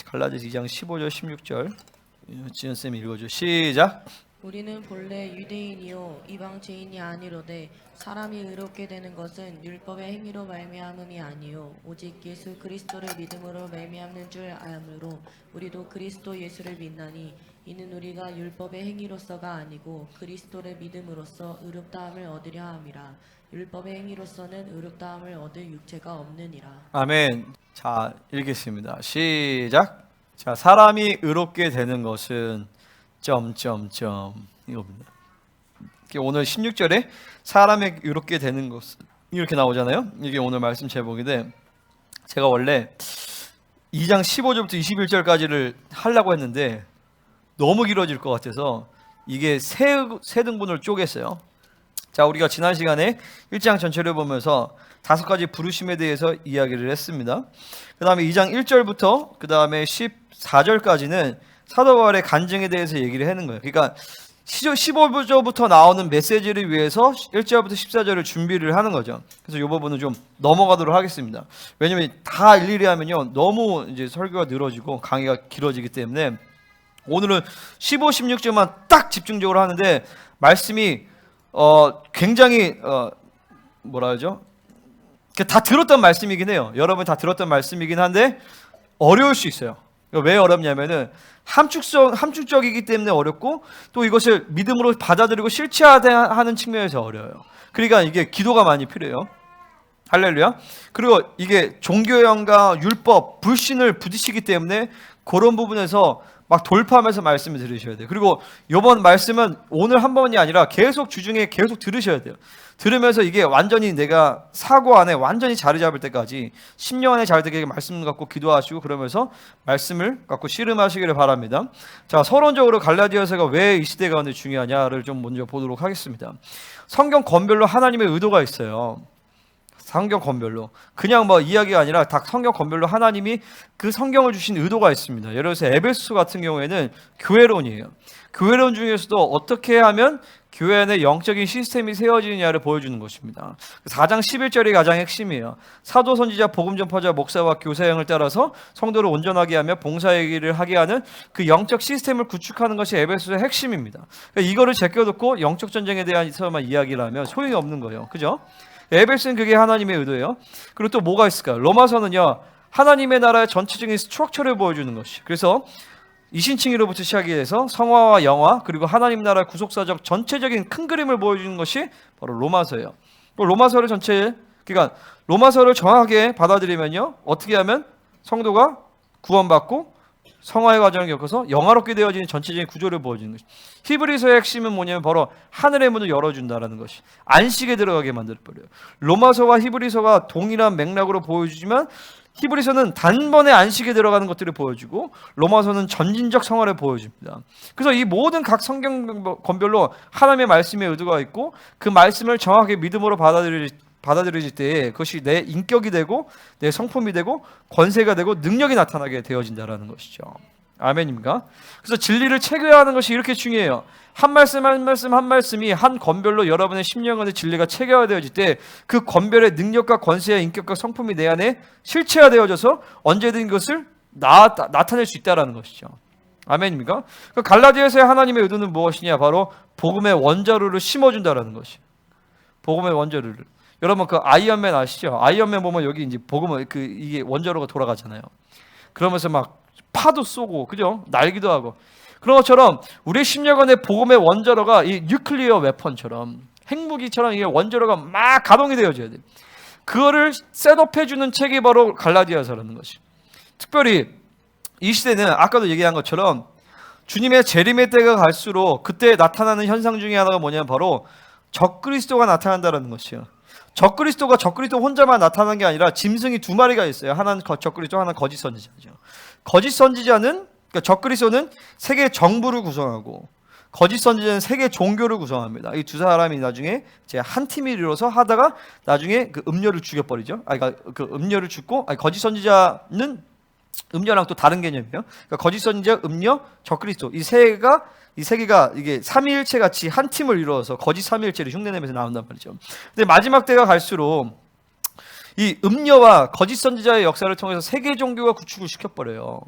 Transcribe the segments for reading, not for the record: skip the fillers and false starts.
갈라디아서 2장 15절 16절 지연쌤이 읽어줘. 시작. 우리는 본래 유대인이요 이방체인이 아니로되 사람이 의롭게 되는 것은 율법의 행위로 말미암음이 아니요 오직 예수 그리스도를 믿음으로 말미암는 줄 아므로 우리도 그리스도 예수를 믿나니 이는 우리가 율법의 행위로서가 아니고 그리스도를 믿음으로써 의롭다함을 얻으려 함이라. 율법의 행위로서는 의롭다함을 얻을 육체가 없느니라. 아멘. 자, 읽겠습니다. 시작. 자, 사람이 의롭게 되는 것은 이겁니다. 오늘 16절에 사람이 의롭게 되는 것은 이렇게 나오잖아요. 이게 오늘 말씀 제목인데 제가 원래 2장 15절부터 21절까지를 하려고 했는데 너무 길어질 것 같아서 이게 세 등분을 쪼갰어요. 자, 우리가 지난 시간에 1장 전체를 보면서 5가지 부르심에 대해서 이야기를 했습니다. 그 다음에 2장 1절부터 그 다음에 14절까지는 사도 바울의 간증에 대해서 얘기를 하는 거예요. 그러니까 15절부터 나오는 메시지를 위해서 1절부터 14절을 준비를 하는 거죠. 그래서 이 부분은 좀 넘어가도록 하겠습니다. 왜냐면 다 일일이 하면요 너무 이제 설교가 늘어지고 강의가 길어지기 때문에 오늘은 15, 16절만 딱 집중적으로 하는데 말씀이 굉장히 뭐라 하죠? 다 들었던 말씀이긴 해요. 여러분 다 들었던 말씀이긴 한데 어려울 수 있어요. 왜 어렵냐면은 함축적이기 때문에 어렵고 또 이것을 믿음으로 받아들이고 실체화하는 측면에서 어려워요. 그러니까 이게 기도가 많이 필요해요. 할렐루야. 그리고 이게 종교형과 율법, 불신을 부딪히기 때문에 그런 부분에서 막 돌파하면서 말씀을 들으셔야 돼요. 그리고 이번 말씀은 오늘 한 번이 아니라 계속 주중에 계속 들으셔야 돼요. 들으면서 이게 완전히 내가 사고 안에 완전히 자리 잡을 때까지 10년 안에 잘 되게 말씀 갖고 기도하시고 그러면서 말씀을 갖고 씨름하시기를 바랍니다. 자, 서론적으로 갈라디아서가 왜 이 시대 가운데 중요하냐를 좀 먼저 보도록 하겠습니다. 성경 건별로 하나님의 의도가 있어요. 성경 건별로 그냥 뭐 이야기가 아니라 다 성경 건별로 하나님이 그 성경을 주신 의도가 있습니다. 예를 들어서 에베소 같은 경우에는 교회론이에요. 교회론 중에서도 어떻게 하면 교회 안에 영적인 시스템이 세워지느냐를 보여주는 것입니다. 4장 11절이 가장 핵심이에요. 사도 선지자 복음 전파자 목사와 교사형을 따라서 성도를 온전하게 하며 봉사의 일을 하게 하는 그 영적 시스템을 구축하는 것이 에베소의 핵심입니다. 그러니까 이거를 제껴놓고 영적 전쟁에 대해서만 이야기를 하면 소용이 없는 거예요. 그죠? 에베소는 그게 하나님의 의도예요. 그리고 또 뭐가 있을까요? 로마서는요 하나님의 나라의 전체적인 스트럭처를 보여주는 것이. 그래서 이신칭의로부터 시작해서 성화와 영화 그리고 하나님 나라의 구속사적 전체적인 큰 그림을 보여주는 것이 바로 로마서예요. 로마서를 전체 그러니까 로마서를 정확하게 받아들이면요 어떻게 하면 성도가 구원받고 성화의 과정을 겪어서 영화롭게 되어지는 전체적인 구조를 보여주는 것이. 히브리서의 핵심은 뭐냐면 바로 하늘의 문을 열어준다라는 것이. 안식에 들어가게 만들어버려요. 로마서와 히브리서가 동일한 맥락으로 보여주지만 히브리서는 단번에 안식에 들어가는 것들을 보여주고 로마서는 전진적 성화를 보여줍니다. 그래서 이 모든 각 성경 건별로 하나님의 말씀의 의도가 있고 그 말씀을 정확하게 믿음으로 받아들여질 때 그것이 내 인격이 되고 내 성품이 되고 권세가 되고 능력이 나타나게 되어진다는 것이죠. 아멘입니까? 그래서 진리를 체계화하는 것이 이렇게 중요해요. 한 말씀 한 말씀 한 말씀이 한 건별로 여러분의 심령안에 진리가 체계화되어질 때 그 건별의 능력과 권세와 인격과 성품이 내 안에 실체화되어져서 언제든 그것을 나타낼 수 있다는 것이죠. 아멘입니까? 갈라디아서의 하나님의 의도는 무엇이냐? 바로 복음의 원자로를 심어준다는 것이. 복음의 원자로를. 여러분 그 아이언맨 아시죠? 아이언맨 보면 여기 이제 복음은 이게 원자로가 돌아가잖아요. 그러면서 막 파도 쏘고 그죠? 날기도 하고 그런 것처럼 우리 심령 안에 복음의 원자로가 이 뉴클리어 웨펀처럼 핵무기처럼 이게 원자로가 막 가동이 되어져야 돼. 그거를 셋업해주는 책이 바로 갈라디아서라는 것이. 특별히 이 시대는 아까도 얘기한 것처럼 주님의 재림의 때가 갈수록 그때 나타나는 현상 중에 하나가 뭐냐면 바로 적그리스도가 나타난다는 것이에요. 적그리스도 혼자만 나타나는 게 아니라 짐승이 2마리가 있어요. 하나는 적그리스도, 하나는 거짓 선지자죠. 거짓 선지자는 그러니까 적그리스도는 세계 정부를 구성하고 거짓 선지자는 세계 종교를 구성합니다. 이 두 사람이 나중에 이제 한 팀이 이루어서 하다가 나중에 그 음료를 죽여버리죠. 그러니까 그 음료를 죽고 거짓 선지자는 음료랑 또 다른 개념이에요. 그러니까 거짓 선지자, 음료, 적그리스도 이 세 개가 이게 삼위일체 같이 한 팀을 이루어서 거짓 삼위일체를 흉내내면서 나온단 말이죠. 근데 마지막 때가 갈수록 이 음료와 거짓 선지자의 역사를 통해서 세계 종교가 구축을 시켜버려요.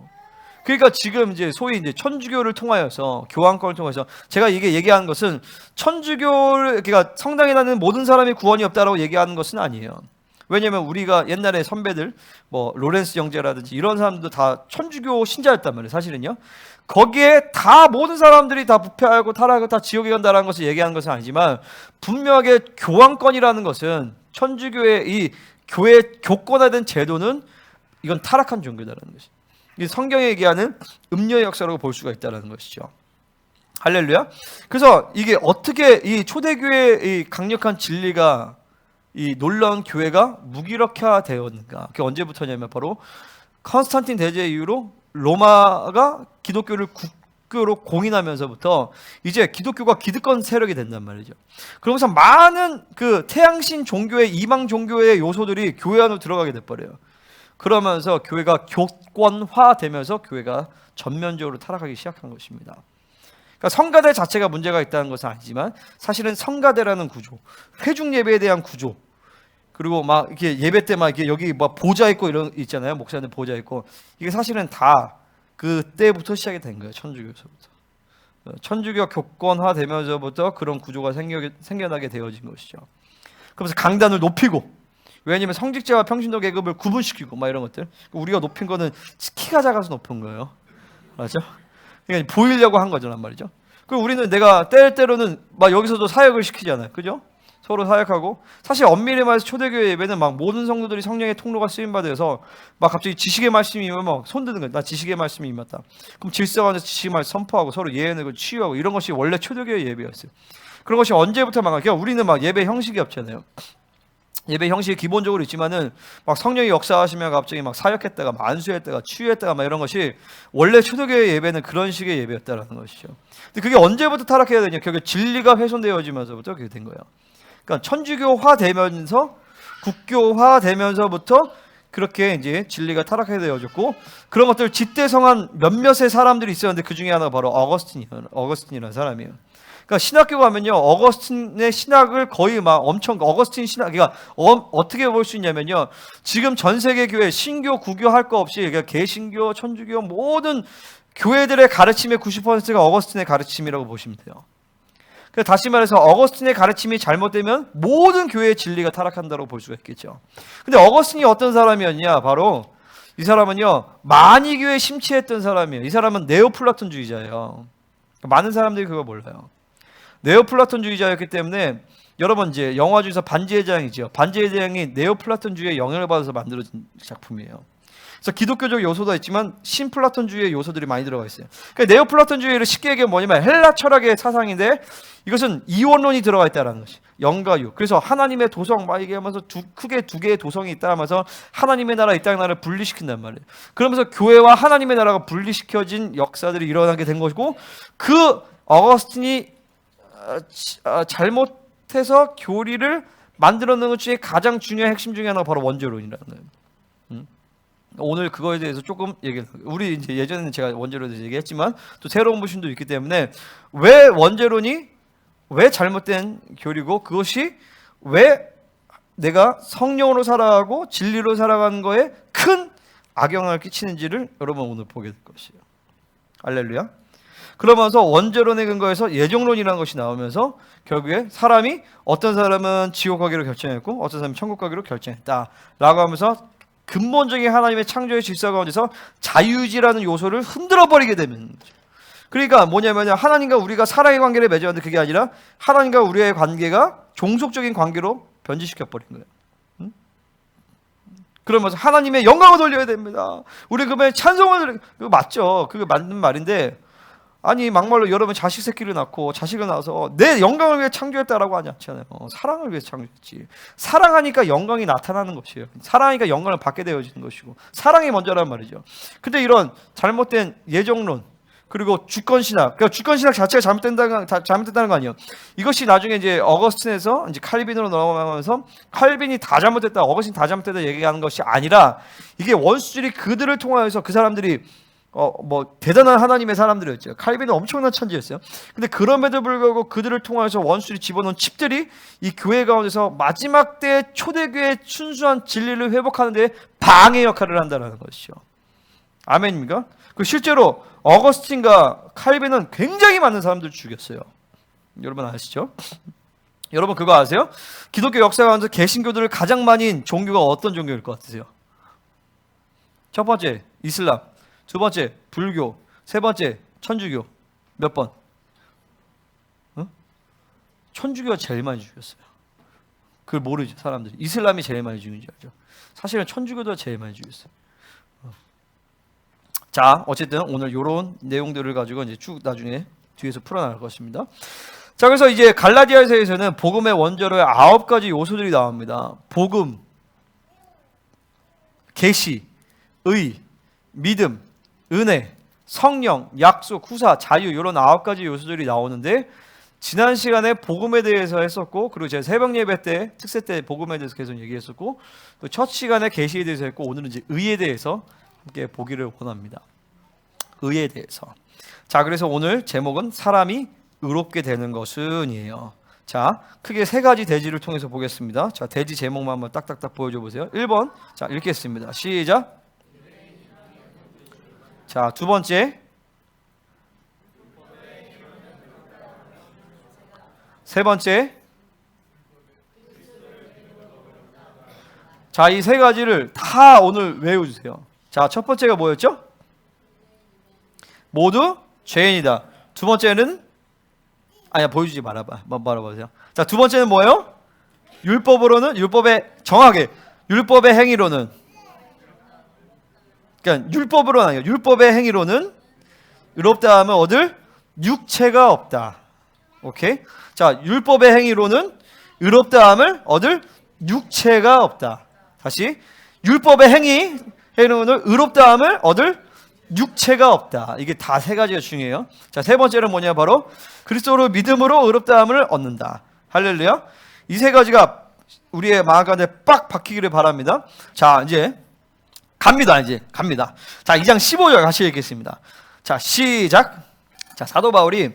그러니까 지금 이제 소위 이제 천주교를 통하여서 교황권을 통해서 제가 이게 얘기하는 것은 천주교를 그러니까 성당에 다니는 모든 사람이 구원이 없다라고 얘기하는 것은 아니에요. 왜냐면 우리가 옛날에 선배들 뭐 로렌스 형제라든지 이런 사람들도 다 천주교 신자였단 말이에요. 사실은요. 거기에 다 모든 사람들이 다 부패하고 타락하고 다 지옥에 간다라는 것을 얘기하는 것은 아니지만 분명하게 교황권이라는 것은 천주교의 이 교회 교권화된 제도는 이건 타락한 종교다라는 것이. 이 성경에 얘기하는 음녀의 역사라고 볼 수가 있다는 것이죠. 할렐루야. 그래서 이게 어떻게 이 초대교회의 이 강력한 진리가 이 놀라운 교회가 무기력화되었는가? 그게 언제부터냐면 바로 컨스탄틴 대제 이후로 로마가 기독교를 국교로 공인하면서부터 이제 기독교가 기득권 세력이 된단 말이죠. 그러면서 많은 그 태양신 종교의 이방 종교의 요소들이 교회 안으로 들어가게 돼버려요. 그러면서 교회가 교권화되면서 교회가 전면적으로 타락하기 시작한 것입니다. 그러니까 성가대 자체가 문제가 있다는 것은 아니지만 사실은 성가대라는 구조, 회중 예배에 대한 구조, 그리고 막 이렇게 예배 때 막 이렇게 여기 막 보좌 있고 이런 있잖아요. 목사님 보좌 있고 이게 사실은 다 그때부터 시작이 된 거예요. 천주교에서부터. 천주교 교권화되면서부터 그런 구조가 생겨나게 되어진 것이죠. 그러면서 강단을 높이고 왜냐하면 성직자와 평신도 계급을 구분시키고 막 이런 것들. 우리가 높인 거는 키가 작아서 높은 거예요. 맞죠? 그러니까 보이려고 한 거잖아 말이죠. 그리고 우리는 내가 때로는 막 여기서도 사역을 시키잖아요. 그죠? 서로 사역하고 사실 엄밀히 말해서 초대교회 예배는 막 모든 성도들이 성령의 통로가 쓰임 받아서 막 갑자기 지식의 말씀이 임하면 막 손드는 거야. 나 지식의 말씀이 임했다. 그럼 질서가 안에서 지식의 말씀 선포하고 서로 예언하고 치유하고 이런 것이 원래 초대교회 예배였어요. 그런 것이 언제부터 망한 거야? 우리는 막 예배 형식이 없잖아요. 예배 형식이 기본적으로 있지만은 막 성령이 역사하시면 갑자기 막 사역했다가 막 안수했다가 치유했다가 막 이런 것이 원래 초대교회 예배는 그런 식의 예배였다라는 것이죠. 근데 그게 언제부터 타락해야 되냐? 결국 진리가 훼손되어지면서부터 그게 된 거예요. 그러니까 천주교화 되면서 국교화 되면서부터 그렇게 이제 진리가 타락하게 되어졌고 그런 것들 집대성한 몇몇의 사람들이 있었는데 그 중에 하나가 바로 어거스틴이라는 사람이에요. 그러니까 신학교 가면요 어거스틴의 신학을 거의 막 엄청 어거스틴 신학 그러니까 어떻게 볼 수 있냐면요 지금 전 세계 교회 신교 구교 할 거 없이 그러니까 개신교 천주교 모든 교회들의 가르침의 90%가 어거스틴의 가르침이라고 보시면 돼요. 그래서 다시 말해서 어거스틴의 가르침이 잘못되면 모든 교회의 진리가 타락한다고 볼 수가 있겠죠. 근데 어거스틴이 어떤 사람이었냐? 바로 이 사람은요 만이교에 심취했던 사람이에요. 이 사람은 네오플라톤주의자예요. 많은 사람들이 그거 몰라요. 네오플라톤주의자였기 때문에 여러분 이제 영화 중에서 반지의 제왕이죠. 반지의 제왕이 네오플라톤주의의 영향을 받아서 만들어진 작품이에요. 그래서 기독교적 요소도 있지만 신플라톤주의의 요소들이 많이 들어가 있어요. 그러니까 네오플라톤주의를 쉽게 얘기하면 뭐냐면 헬라 철학의 사상인데 이것은 이원론이 들어가 있다는 것이 영과 유. 그래서 하나님의 도성 막 얘기하면서 크게 두 개의 도성이 있다 하면서 하나님의 나라 이 땅의 나라를 분리시킨단 말이에요. 그러면서 교회와 하나님의 나라가 분리시켜진 역사들이 일어나게 된 것이고 그 어거스틴이 잘못해서 교리를 만들어내는 것 중에 가장 중요한 핵심 중에 하나가 바로 원죄론이라는 거예요. 오늘 그거에 대해서 조금 얘기를 우리 이제 예전에는 제가 원죄론에 대해서 얘기했지만 또 새로운 부심도 있기 때문에 왜 원죄론이 왜 잘못된 교리고 그것이 왜 내가 성령으로 살아가고 진리로 살아가는 거에 큰 악영향을 끼치는지를 여러분 오늘 보게 될 것이에요. 할렐루야. 그러면서 원죄론에 근거해서 예정론이라는 것이 나오면서 결국에 사람이 어떤 사람은 지옥 가기로 결정했고 어떤 사람은 천국 가기로 결정했다라고 하면서 근본적인 하나님의 창조의 질서 가운데서 자유의지라는 요소를 흔들어 버리게 되는 거죠. 그러니까 뭐냐면 하나님과 우리가 사랑의 관계를 맺었는데 그게 아니라 하나님과 우리의 관계가 종속적인 관계로 변질시켜 버린 거예요. 그러면서 하나님의 영광을 돌려야 됩니다. 우리 그러면 찬송을 드려. 그거 맞죠? 그게 맞는 말인데 아니 막말로 여러분 자식 새끼를 낳고 자식을 낳아서 내 영광을 위해 창조했다라고 하지 않잖아요. 사랑을 위해 창조했지. 사랑하니까 영광이 나타나는 것이에요. 사랑하니까 영광을 받게 되어지는 것이고 사랑이 먼저란 말이죠. 근데 이런 잘못된 예정론 그리고 주권신학, 그러니까 주권신학 자체가 잘못됐다는 거 아니에요. 이것이 나중에 이제 어거스틴에서 이제 칼빈으로 넘어가면서 칼빈이 다 잘못됐다, 어거스틴 다 잘못됐다 얘기하는 것이 아니라 이게 원수들이 그들을 통하여서 그 사람들이 뭐 대단한 하나님의 사람들이었죠. 칼빈은 엄청난 천지였어요. 근데 그럼에도 불구하고 그들을 통해서 원수들이 집어넣은 칩들이 이 교회 가운데서 마지막 때 초대교회의 순수한 진리를 회복하는 데 방해 역할을 한다는 것이죠. 아멘입니까? 그 실제로 어거스틴과 칼빈은 굉장히 많은 사람들 죽였어요. 여러분 아시죠? 여러분 그거 아세요? 기독교 역사 가운데 개신교들을 가장 많이 인 종교가 어떤 종교일 것 같으세요? 첫 번째 이슬람, 두 번째 불교, 세 번째 천주교. 몇 번? 어? 천주교가 제일 많이 죽였어요. 그걸 모르죠 사람들이. 이슬람이 제일 많이 죽인 줄 알죠. 사실은 천주교도 제일 많이 죽였어요. 자, 어쨌든 오늘 이런 내용들을 가지고 이제 쭉 나중에 뒤에서 풀어나갈 것입니다. 자, 그래서 이제 갈라디아서에서는 복음의 원조로의 9가지 요소들이 나옵니다. 복음, 계시, 의, 믿음, 은혜, 성령, 약속, 후사, 자유 이런 9가지 요소들이 나오는데 지난 시간에 복음에 대해서 했었고 그리고 제가 새벽 예배 때 특세 때 복음에 대해서 계속 얘기했었고 또 첫 시간에 계시에 대해서 했고 오늘은 이제 의에 대해서 함께 보기를 원합니다. 의에 대해서. 자, 그래서 오늘 제목은 사람이 의롭게 되는 것은이에요. 자, 크게 세 가지 대지를 통해서 보겠습니다. 자, 대지 제목만 한번 딱딱딱 보여줘 보세요. 1번. 자, 읽겠습니다. 시작. 자, 두 번째. 세 번째. 자, 이 세 가지를 다 오늘 외워주세요. 자, 첫 번째가 뭐였죠? 모두 죄인이다. 두 번째는 아니야 보여주지 말아봐. 말아보세요. 자, 두 번째는 뭐예요? 율법으로는 율법의 정확하게 율법의 행위로는 그러니까 율법으로는 아니에요. 율법의 행위로는 의롭다 하면 얻을 육체가 없다. 오케이? 자, 율법의 행위로는 의롭다 함을 얻을 육체가 없다. 다시 율법의 행위로는 의롭다 함을 얻을 육체가 없다. 이게 다 세 가지가 중요해요. 자, 세 번째는 뭐냐? 바로 그리스도로 믿음으로 의롭다함을 얻는다. 할렐루야. 이 세 가지가 우리의 마음 가운데 빡 박히기를 바랍니다. 자, 이제 갑니다. 자, 2장 15절 같이 읽겠습니다. 자, 시작. 자, 사도 바울이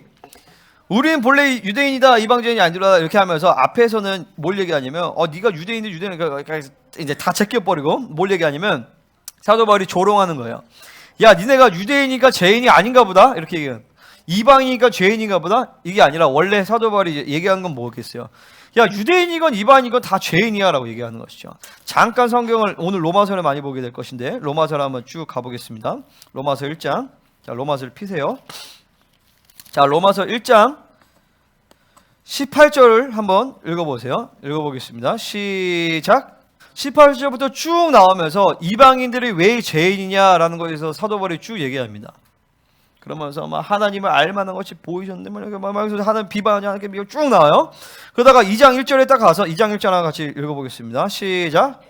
우리는 본래 유대인이다 이방인이 아니라 이렇게 하면서 앞에서는 뭘 얘기하냐면 네가 유대인이니까 이제 다 제껴버리고 뭘 얘기하냐면 사도 바울이 조롱하는 거예요. 야, 니네가 유대인이니까 죄인이 아닌가 보다 이렇게 얘기해요. 이방인이니까 죄인인가 보다. 이게 아니라 원래 사도 바울이 얘기한 건 뭐겠어요? 야, 유대인이건 이방인이건 다 죄인이야 라고 얘기하는 것이죠. 잠깐 성경을 오늘 로마서를 많이 보게 될 것인데 로마서를 한번 쭉 가보겠습니다. 로마서 1장. 자, 로마서를 피세요. 자, 로마서 1장 18절 한번 읽어보세요. 읽어보겠습니다. 시작. 18절부터 쭉 나오면서 이방인들이 왜 죄인이냐라는 것에서 사도 바울이 쭉 얘기합니다. 그러면서 막 하나님을 알만한 것이 보이셨는데 막 하나님 비방하냐 이렇게 쭉 나와요. 그러다가 2장 1절에 딱 가서 2장 1절 하나 같이 읽어보겠습니다. 시작.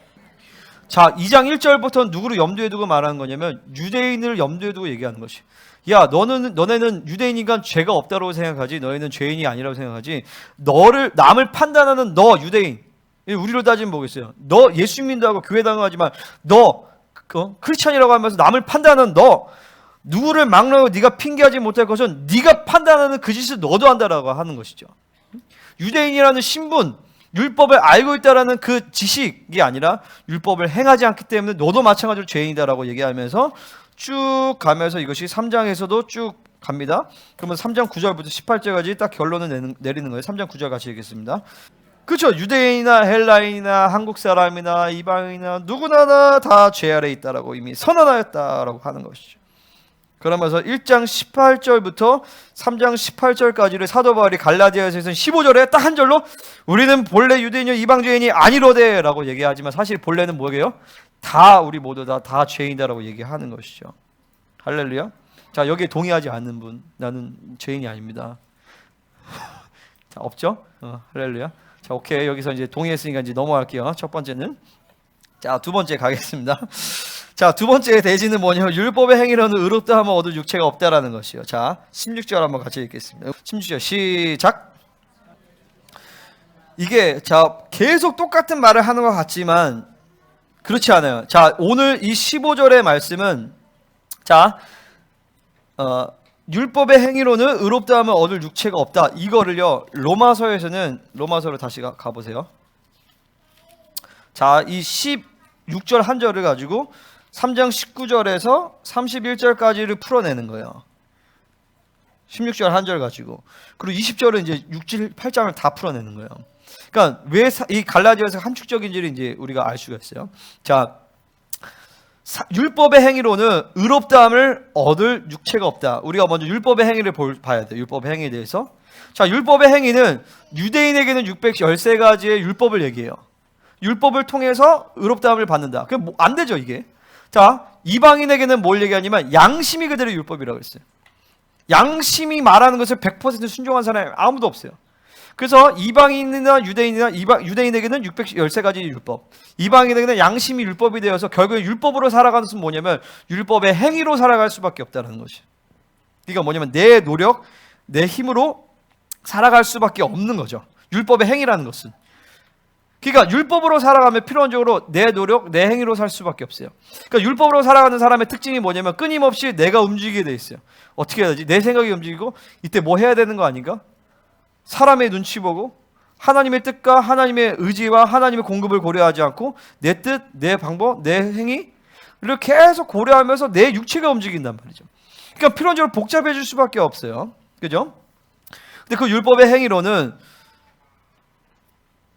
자, 2장 1절부터 누구를 염두에 두고 말하는 거냐면 유대인을 염두에 두고 얘기하는 것이. 야, 너네는 유대인이니까 죄가 없다고 생각하지. 너희는 죄인이 아니라고 생각하지. 남을 판단하는 너 유대인. 우리로 따지면 뭐겠어요? 너 예수 믿는다고 교회 다녀가지만 너 크리스천이라고 하면서 남을 판단하는 너 누구를 막론하고 네가 핑계하지 못할 것은 네가 판단하는 그 짓을 너도 한다라고 하는 것이죠. 유대인이라는 신분, 율법을 알고 있다라는 그 지식이 아니라 율법을 행하지 않기 때문에 너도 마찬가지로 죄인이다라고 얘기하면서 쭉 가면서 이것이 3장에서도 쭉 갑니다. 그러면 3장 9절부터 18절까지 딱 결론을 내리는 거예요. 3장 9절 같이 읽겠습니다. 그렇죠. 유대인이나 헬라인이나 한국 사람이나 이방인이나 누구나 다 죄 아래 있다라고 이미 선언하였다라고 하는 것이죠. 그러면서 1장 18절부터 3장 18절까지를 사도 바울이 갈라디아서에서는 15절에 딱 한 절로 우리는 본래 유대인이요 이방죄인이 아니로되 라고 얘기하지만 사실 본래는 뭐예요? 다 우리 모두 다 죄인이다라고 얘기하는 것이죠. 할렐루야. 자, 여기에 동의하지 않는 분, 나는 죄인이 아닙니다. 자, 없죠? 할렐루야. 자, 오케이. 여기서 이제 동의했으니까 이제 넘어갈게요. 첫 번째는. 자, 두 번째 가겠습니다. 자, 두 번째 대지는 뭐냐면 율법의 행위로는 의롭다 하면 얻을 육체가 없다라는 것이요. 자, 16절 한번 같이 읽겠습니다. 16절 시작. 이게 자, 계속 똑같은 말을 하는 것 같지만 그렇지 않아요. 자, 오늘 이 15절의 말씀은 자, 율법의 행위로는 의롭다 하면 얻을 육체가 없다. 이거를요. 로마서로 다시 가보세요. 자, 이 16절 한 절을 가지고 3장 19절에서 31절까지를 풀어내는 거예요. 16절 한 절 가지고. 그리고 20절은 이제 6, 7, 8장을 다 풀어내는 거예요. 그러니까 왜 이 갈라디아서 함축적인지를 이제 우리가 알 수가 있어요. 자, 율법의 행위로는 의롭다함을 얻을 육체가 없다. 우리가 먼저 율법의 행위를 봐야 돼요. 율법의 행위에 대해서. 자, 율법의 행위는 유대인에게는 613가지의 율법을 얘기해요. 율법을 통해서 의롭다함을 받는다. 그게 안 되죠, 이게. 자, 이방인에게는 뭘 얘기하냐면 양심이 그들의 율법이라고 했어요. 양심이 말하는 것을 100% 순종한 사람이 아무도 없어요. 그래서 이방인이나 유대인이나 유대인에게는 613가지 율법, 이방인에게는 양심이 율법이 되어서 결국에 율법으로 살아가는 것은 뭐냐면 율법의 행위로 살아갈 수밖에 없다는 것이. 그러니까 뭐냐면 내 노력, 내 힘으로 살아갈 수밖에 없는 거죠. 율법의 행위라는 것은. 그러니까 율법으로 살아가면 필연적으로 내 노력, 내 행위로 살 수밖에 없어요. 그러니까 율법으로 살아가는 사람의 특징이 뭐냐면 끊임없이 내가 움직이게 돼 있어요. 어떻게 해야 되지? 내 생각이 움직이고 이때 뭐 해야 되는 거 아닌가? 사람의 눈치 보고 하나님의 뜻과 하나님의 의지와 하나님의 공급을 고려하지 않고 내 뜻, 내 방법, 내 행위를 계속 고려하면서 내 육체가 움직인단 말이죠. 그러니까 필연적으로 복잡해질 수밖에 없어요. 그죠? 근데 그 율법의 행위로는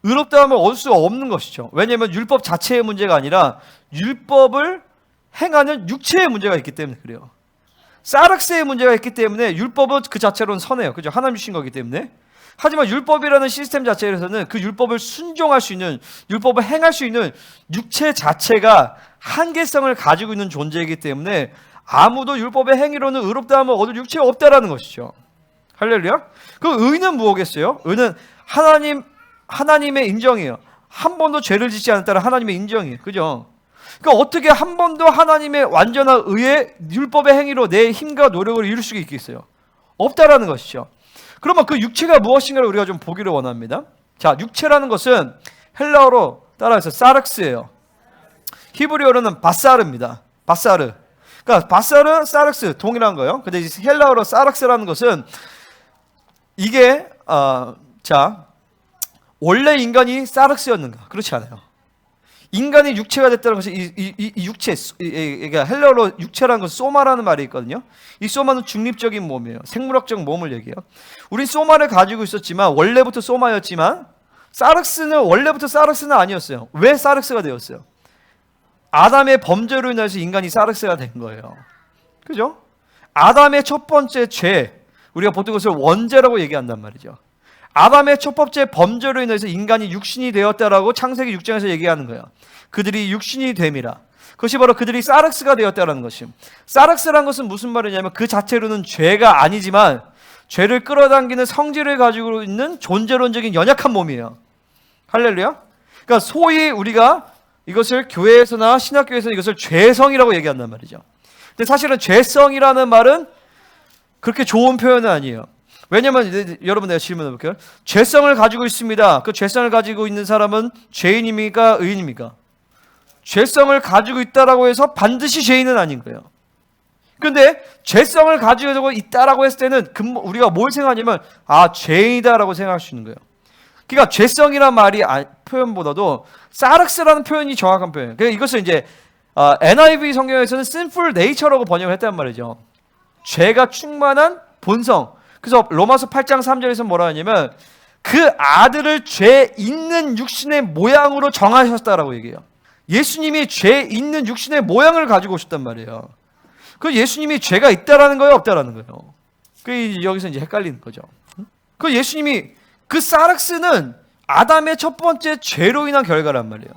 의롭다함을 얻을 수가 없는 것이죠. 왜냐하면 율법 자체의 문제가 아니라 율법을 행하는 육체의 문제가 있기 때문에 그래요. 사르스의 문제가 있기 때문에 율법은 그 자체로는 선해요. 그죠? 하나님 주신 거기 때문에. 하지만 율법이라는 시스템 자체에서는 그 율법을 순종할 수 있는, 율법을 행할 수 있는 육체 자체가 한계성을 가지고 있는 존재이기 때문에 아무도 율법의 행위로는 의롭다함을 얻을 육체가 없다라는 것이죠. 할렐루야. 그 의는 무엇겠어요? 의는 하나님의 인정이에요. 한 번도 죄를 짓지 않았다는 하나님의 인정이에요. 그죠? 그러니까 어떻게 한 번도 하나님의 완전한 의의 율법의 행위로 내 힘과 노력을 이룰 수가 있겠어요? 없다라는 것이죠. 그러면 그 육체가 무엇인가를 우리가 좀 보기를 원합니다. 자, 육체라는 것은 헬라어로 따라해서 사르스예요. 히브리어로는 바사르입니다. 바사르. 그러니까 바사르, 사르스 동일한 거예요. 근데 헬라어로 사르스라는 것은 이게 자, 원래 인간이 사르스였는가? 그렇지 않아요. 인간이 육체가 됐다는 것이 이 육체, 그러니까 헬라어로 육체라는 것은 소마라는 말이 있거든요. 이 소마는 중립적인 몸이에요. 생물학적 몸을 얘기해요. 우린 소마를 가지고 있었지만 원래부터 소마였지만 사르스는 원래부터 사르스는 아니었어요. 왜 사르스가 되었어요? 아담의 범죄로 인해서 인간이 사르스가 된 거예요. 그죠? 아담의 첫 번째 죄, 우리가 보통 그것을 원죄라고 얘기한단 말이죠. 아담의 첫 번째 범죄로 인해서 인간이 육신이 되었다라고 창세기 6장에서 얘기하는 거예요. 그들이 육신이 됨이라. 그것이 바로 그들이 사르스가 되었다라는 것이. 사르스라는 것은 무슨 말이냐면 그 자체로는 죄가 아니지만 죄를 끌어당기는 성질을 가지고 있는 존재론적인 연약한 몸이에요. 할렐루야. 그러니까 소위 우리가 이것을 교회에서나 신학교에서는 이것을 죄성이라고 얘기한단 말이죠. 근데 사실은 죄성이라는 말은 그렇게 좋은 표현은 아니에요. 왜냐면 여러분 내가 질문해 볼게요. 죄성을 가지고 있습니다. 그 죄성을 가지고 있는 사람은 죄인입니까? 의인입니까? 죄성을 가지고 있다라고 해서 반드시 죄인은 아닌 거예요. 그런데 죄성을 가지고 있다라고 했을 때는 우리가 뭘 생각하냐면 죄인이다라고 생각할 수 있는 거예요. 그러니까 죄성이란 말이 표현보다도 사르스라는 표현이 정확한 표현이에요. 그러니까 이것을 이제 NIV 성경에서는 sinful nature라고 번역을 했단 말이죠. 죄가 충만한 본성. 그래서 로마서 8장 3절에서 뭐라 하냐면 그 아들을 죄 있는 육신의 모양으로 정하셨다라고 얘기해요. 예수님이 죄 있는 육신의 모양을 가지고 오셨단 말이에요. 그 예수님이 죄가 있다라는 거예요, 없다라는 거예요. 그 여기서 이제 헷갈리는 거죠. 그 예수님이 그 사르스는 아담의 첫 번째 죄로 인한 결과란 말이에요.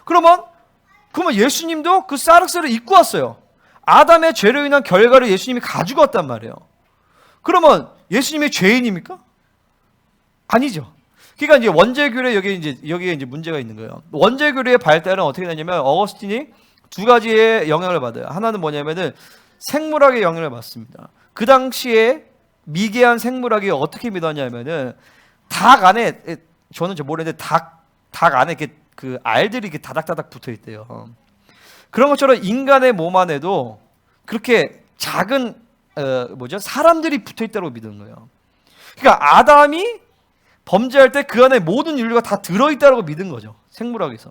그러면 예수님도 그 사르스를 입고 왔어요. 아담의 죄로 인한 결과를 예수님이 가지고 왔단 말이에요. 그러면 예수님이 죄인입니까? 아니죠. 그러니까 이제 원죄교례 여기에 이제 문제가 있는 거예요. 원죄교례의 발달은 어떻게 되냐면 어거스틴이 두 가지의 영향을 받아요. 하나는 뭐냐면은 생물학의 영향을 받습니다. 그 당시에 미개한 생물학이 어떻게 믿었냐면은 닭 안에 저는 모르는데 닭 안에 이렇게 그 알들이 이렇게 다닥다닥 붙어 있대요. 그런 것처럼 인간의 몸 안에도 그렇게 작은 사람들이 붙어 있다고 믿는 거예요. 그러니까 아담이 범죄할 때 그 안에 모든 인류가 다 들어 있다고 믿은 거죠. 생물학에서.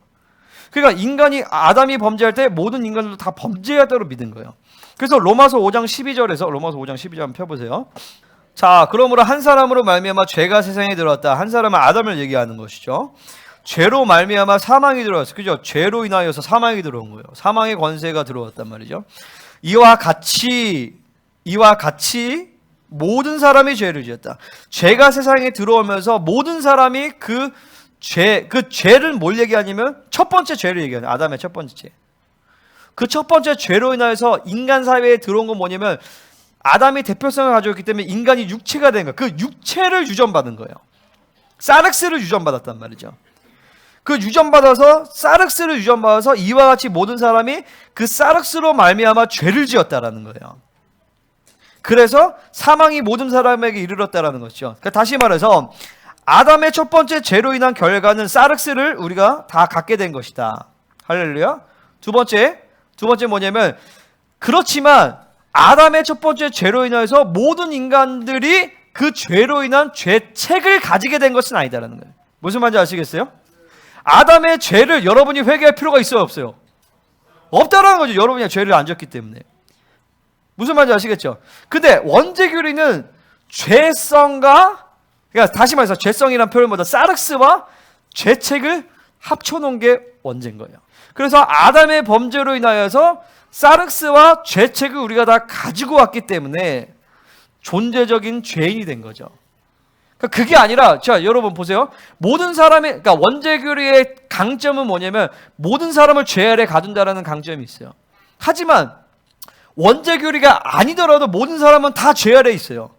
그러니까 인간이 아담이 범죄할 때 모든 인간들도 다 범죄했다고 믿은 거예요. 그래서 로마서 5장 12절에서 로마서 5장 12절 한번 펴보세요. 자, 그러므로 한 사람으로 말미암아 죄가 세상에 들어왔다. 한 사람은 아담을 얘기하는 것이죠. 죄로 말미암아 사망이 들어왔어요. 그죠? 죄로 인하여서 사망이 들어온 거예요. 사망의 권세가 들어왔단 말이죠. 이와 같이 모든 사람이 죄를 지었다. 죄가 세상에 들어오면서 모든 사람이 그 죄를 뭘 얘기하냐면 첫 번째 죄를 얘기하는 아담의 첫 번째 죄. 그 첫 번째 죄로 인하여서 인간 사회에 들어온 건 뭐냐면 아담이 대표성을 가지고 있기 때문에 인간이 육체가 된 거예요. 그 육체를 유전받은 거예요. 사륵스를 유전받았단 말이죠. 그 사륵스를 유전받아서 이와 같이 모든 사람이 그 사륵스로 말미암아 죄를 지었다라는 거예요. 그래서 사망이 모든 사람에게 이르렀다라는 것이죠. 그러니까 다시 말해서 아담의 첫 번째 죄로 인한 결과는 사륵스를 우리가 다 갖게 된 것이다. 할렐루야. 두 번째 뭐냐면 그렇지만 아담의 첫 번째 죄로 인해서 모든 인간들이 그 죄로 인한 죄책을 가지게 된 것은 아니다라는 거예요. 무슨 말인지 아시겠어요? 아담의 죄를 여러분이 회개할 필요가 있어요, 없어요? 없다라는 거죠. 여러분이 죄를 안 졌기 때문에. 무슨 말인지 아시겠죠? 근데 원죄교리는 죄성과, 그러니까 다시 말해서 죄성이란 표현보다 사륵스와 죄책을 합쳐놓은 게 원죄인 거예요. 그래서 아담의 범죄로 인하여서 사륵스와 죄책을 우리가 다 가지고 왔기 때문에 존재적인 죄인이 된 거죠. 그러니까 그게 아니라, 자, 여러분 보세요. 모든 사람의, 그러니까 원죄교리의 강점은 뭐냐면 모든 사람을 죄 아래 가둔다라는 강점이 있어요. 하지만 원죄교리가 아니더라도 모든 사람은 다 죄 아래 있어요.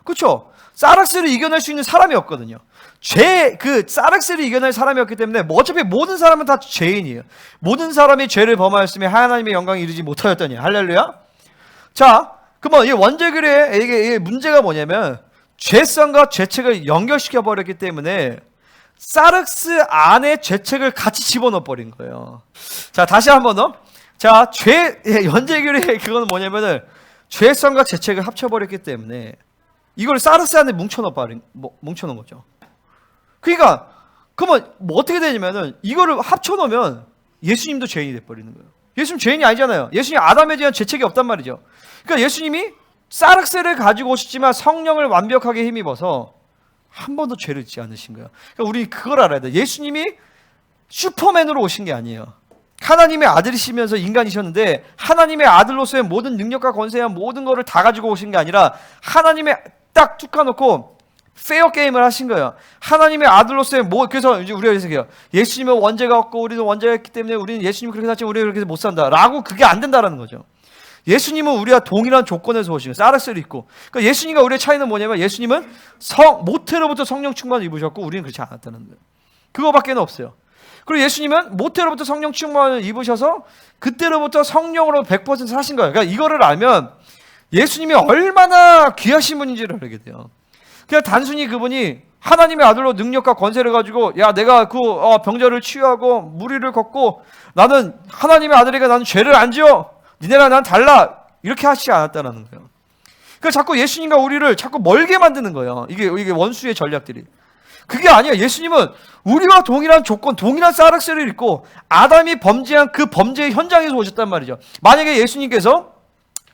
그렇죠? 사륵스를 이겨낼 수 있는 사람이 없거든요. 사륵스를 이겨낼 사람이 없기 때문에 어차피 모든 사람은 다 죄인이에요. 모든 사람이 죄를 범하였으며 하나님의 영광에 이르지 못하였더니. 할렐루야. 자, 그러면 이 원죄교리의 이게 문제가 뭐냐면 죄성과 죄책을 연결시켜 버렸기 때문에 사륵스 안에 죄책을 같이 집어넣어 버린 거예요. 자, 다시 한번 더. 자, 원죄교리의 그건 뭐냐면은 죄성과 죄책을 합쳐 버렸기 때문에 이걸 사륵스 안에 뭉쳐놓은 거죠. 그러니까 그러면 뭐 어떻게 되냐면은 이거를 합쳐놓으면 예수님도 죄인이 돼버리는 거예요. 예수님 죄인이 아니잖아요. 예수님 아담에 대한 죄책이 없단 말이죠. 그러니까 예수님이 사륵스를 가지고 오셨지만 성령을 완벽하게 힘입어서 한 번도 죄를 짓지 않으신 거예요. 그러니까 우리 그걸 알아야 돼요. 예수님이 슈퍼맨으로 오신 게 아니에요. 하나님의 아들이시면서 인간이셨는데 하나님의 아들로서의 모든 능력과 권세와 모든 거를 다 가지고 오신 게 아니라 하나님의 딱 툭 까놓고 페어 게임을 하신 거예요. 하나님의 아들로서의 그래서 이제 우리가 해석해요. 예수님은 원죄가 없고 우리는 원죄가 있기 때문에 우리는 예수님 그렇게 살지만 우리는 그렇게 못 산다 라고 그게 안 된다라는 거죠. 예수님은 우리와 동일한 조건에서 오신 거예요. 사륵스를 입고. 그러니까 예수님과 우리의 차이는 뭐냐면 예수님은 모태로부터 성령 충만을 입으셨고 우리는 그렇지 않았다는 거예요. 그거밖에 없어요. 그리고 예수님은 모태로부터 성령 충만을 입으셔서 그때로부터 성령으로 100% 사신 거예요. 그러니까 이거를 알면 예수님이 얼마나 귀하신 분인지를 알게 돼요. 그냥 단순히 그분이 하나님의 아들로 능력과 권세를 가지고 야 내가 그 병자를 치유하고 무리를 걷고 나는 하나님의 아들이니까 나는 죄를 안 지어 니네랑 난 달라 이렇게 하시지 않았다는 거예요. 그러니까 자꾸 예수님과 우리를 자꾸 멀게 만드는 거예요. 이게 원수의 전략들이. 그게 아니에요. 예수님은 우리와 동일한 조건, 동일한 사륵스를 입고 아담이 범죄한 그 범죄의 현장에서 오셨단 말이죠. 만약에 예수님께서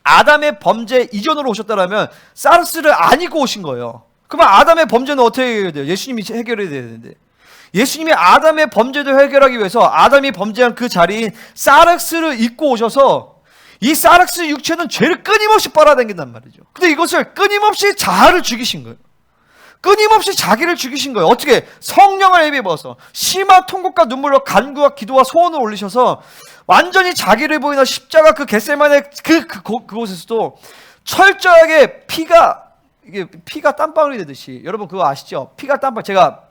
아담의 범죄 이전으로 오셨다면 사륵스를 안 입고 오신 거예요. 그러면 아담의 범죄는 어떻게 해야 돼요? 예수님이 해결해야 되는데. 예수님이 아담의 범죄도 해결하기 위해서 아담이 범죄한 그 자리인 사륵스를 입고 오셔서 이 사륵스 육체는 죄를 끊임없이 빨아당긴단 말이죠. 근데 이것을 끊임없이 자아를 죽이신 거예요. 끊임없이 자기를 죽이신 거예요. 어떻게? 성령을 입어서 심한 통곡과 눈물로 간구와 기도와 소원을 올리셔서 완전히 자기를 보이는 십자가 그 겟세마네 그곳에서도 철저하게 피가 땀방울이 되듯이, 여러분 그거 아시죠? 피가 땀방울. 제가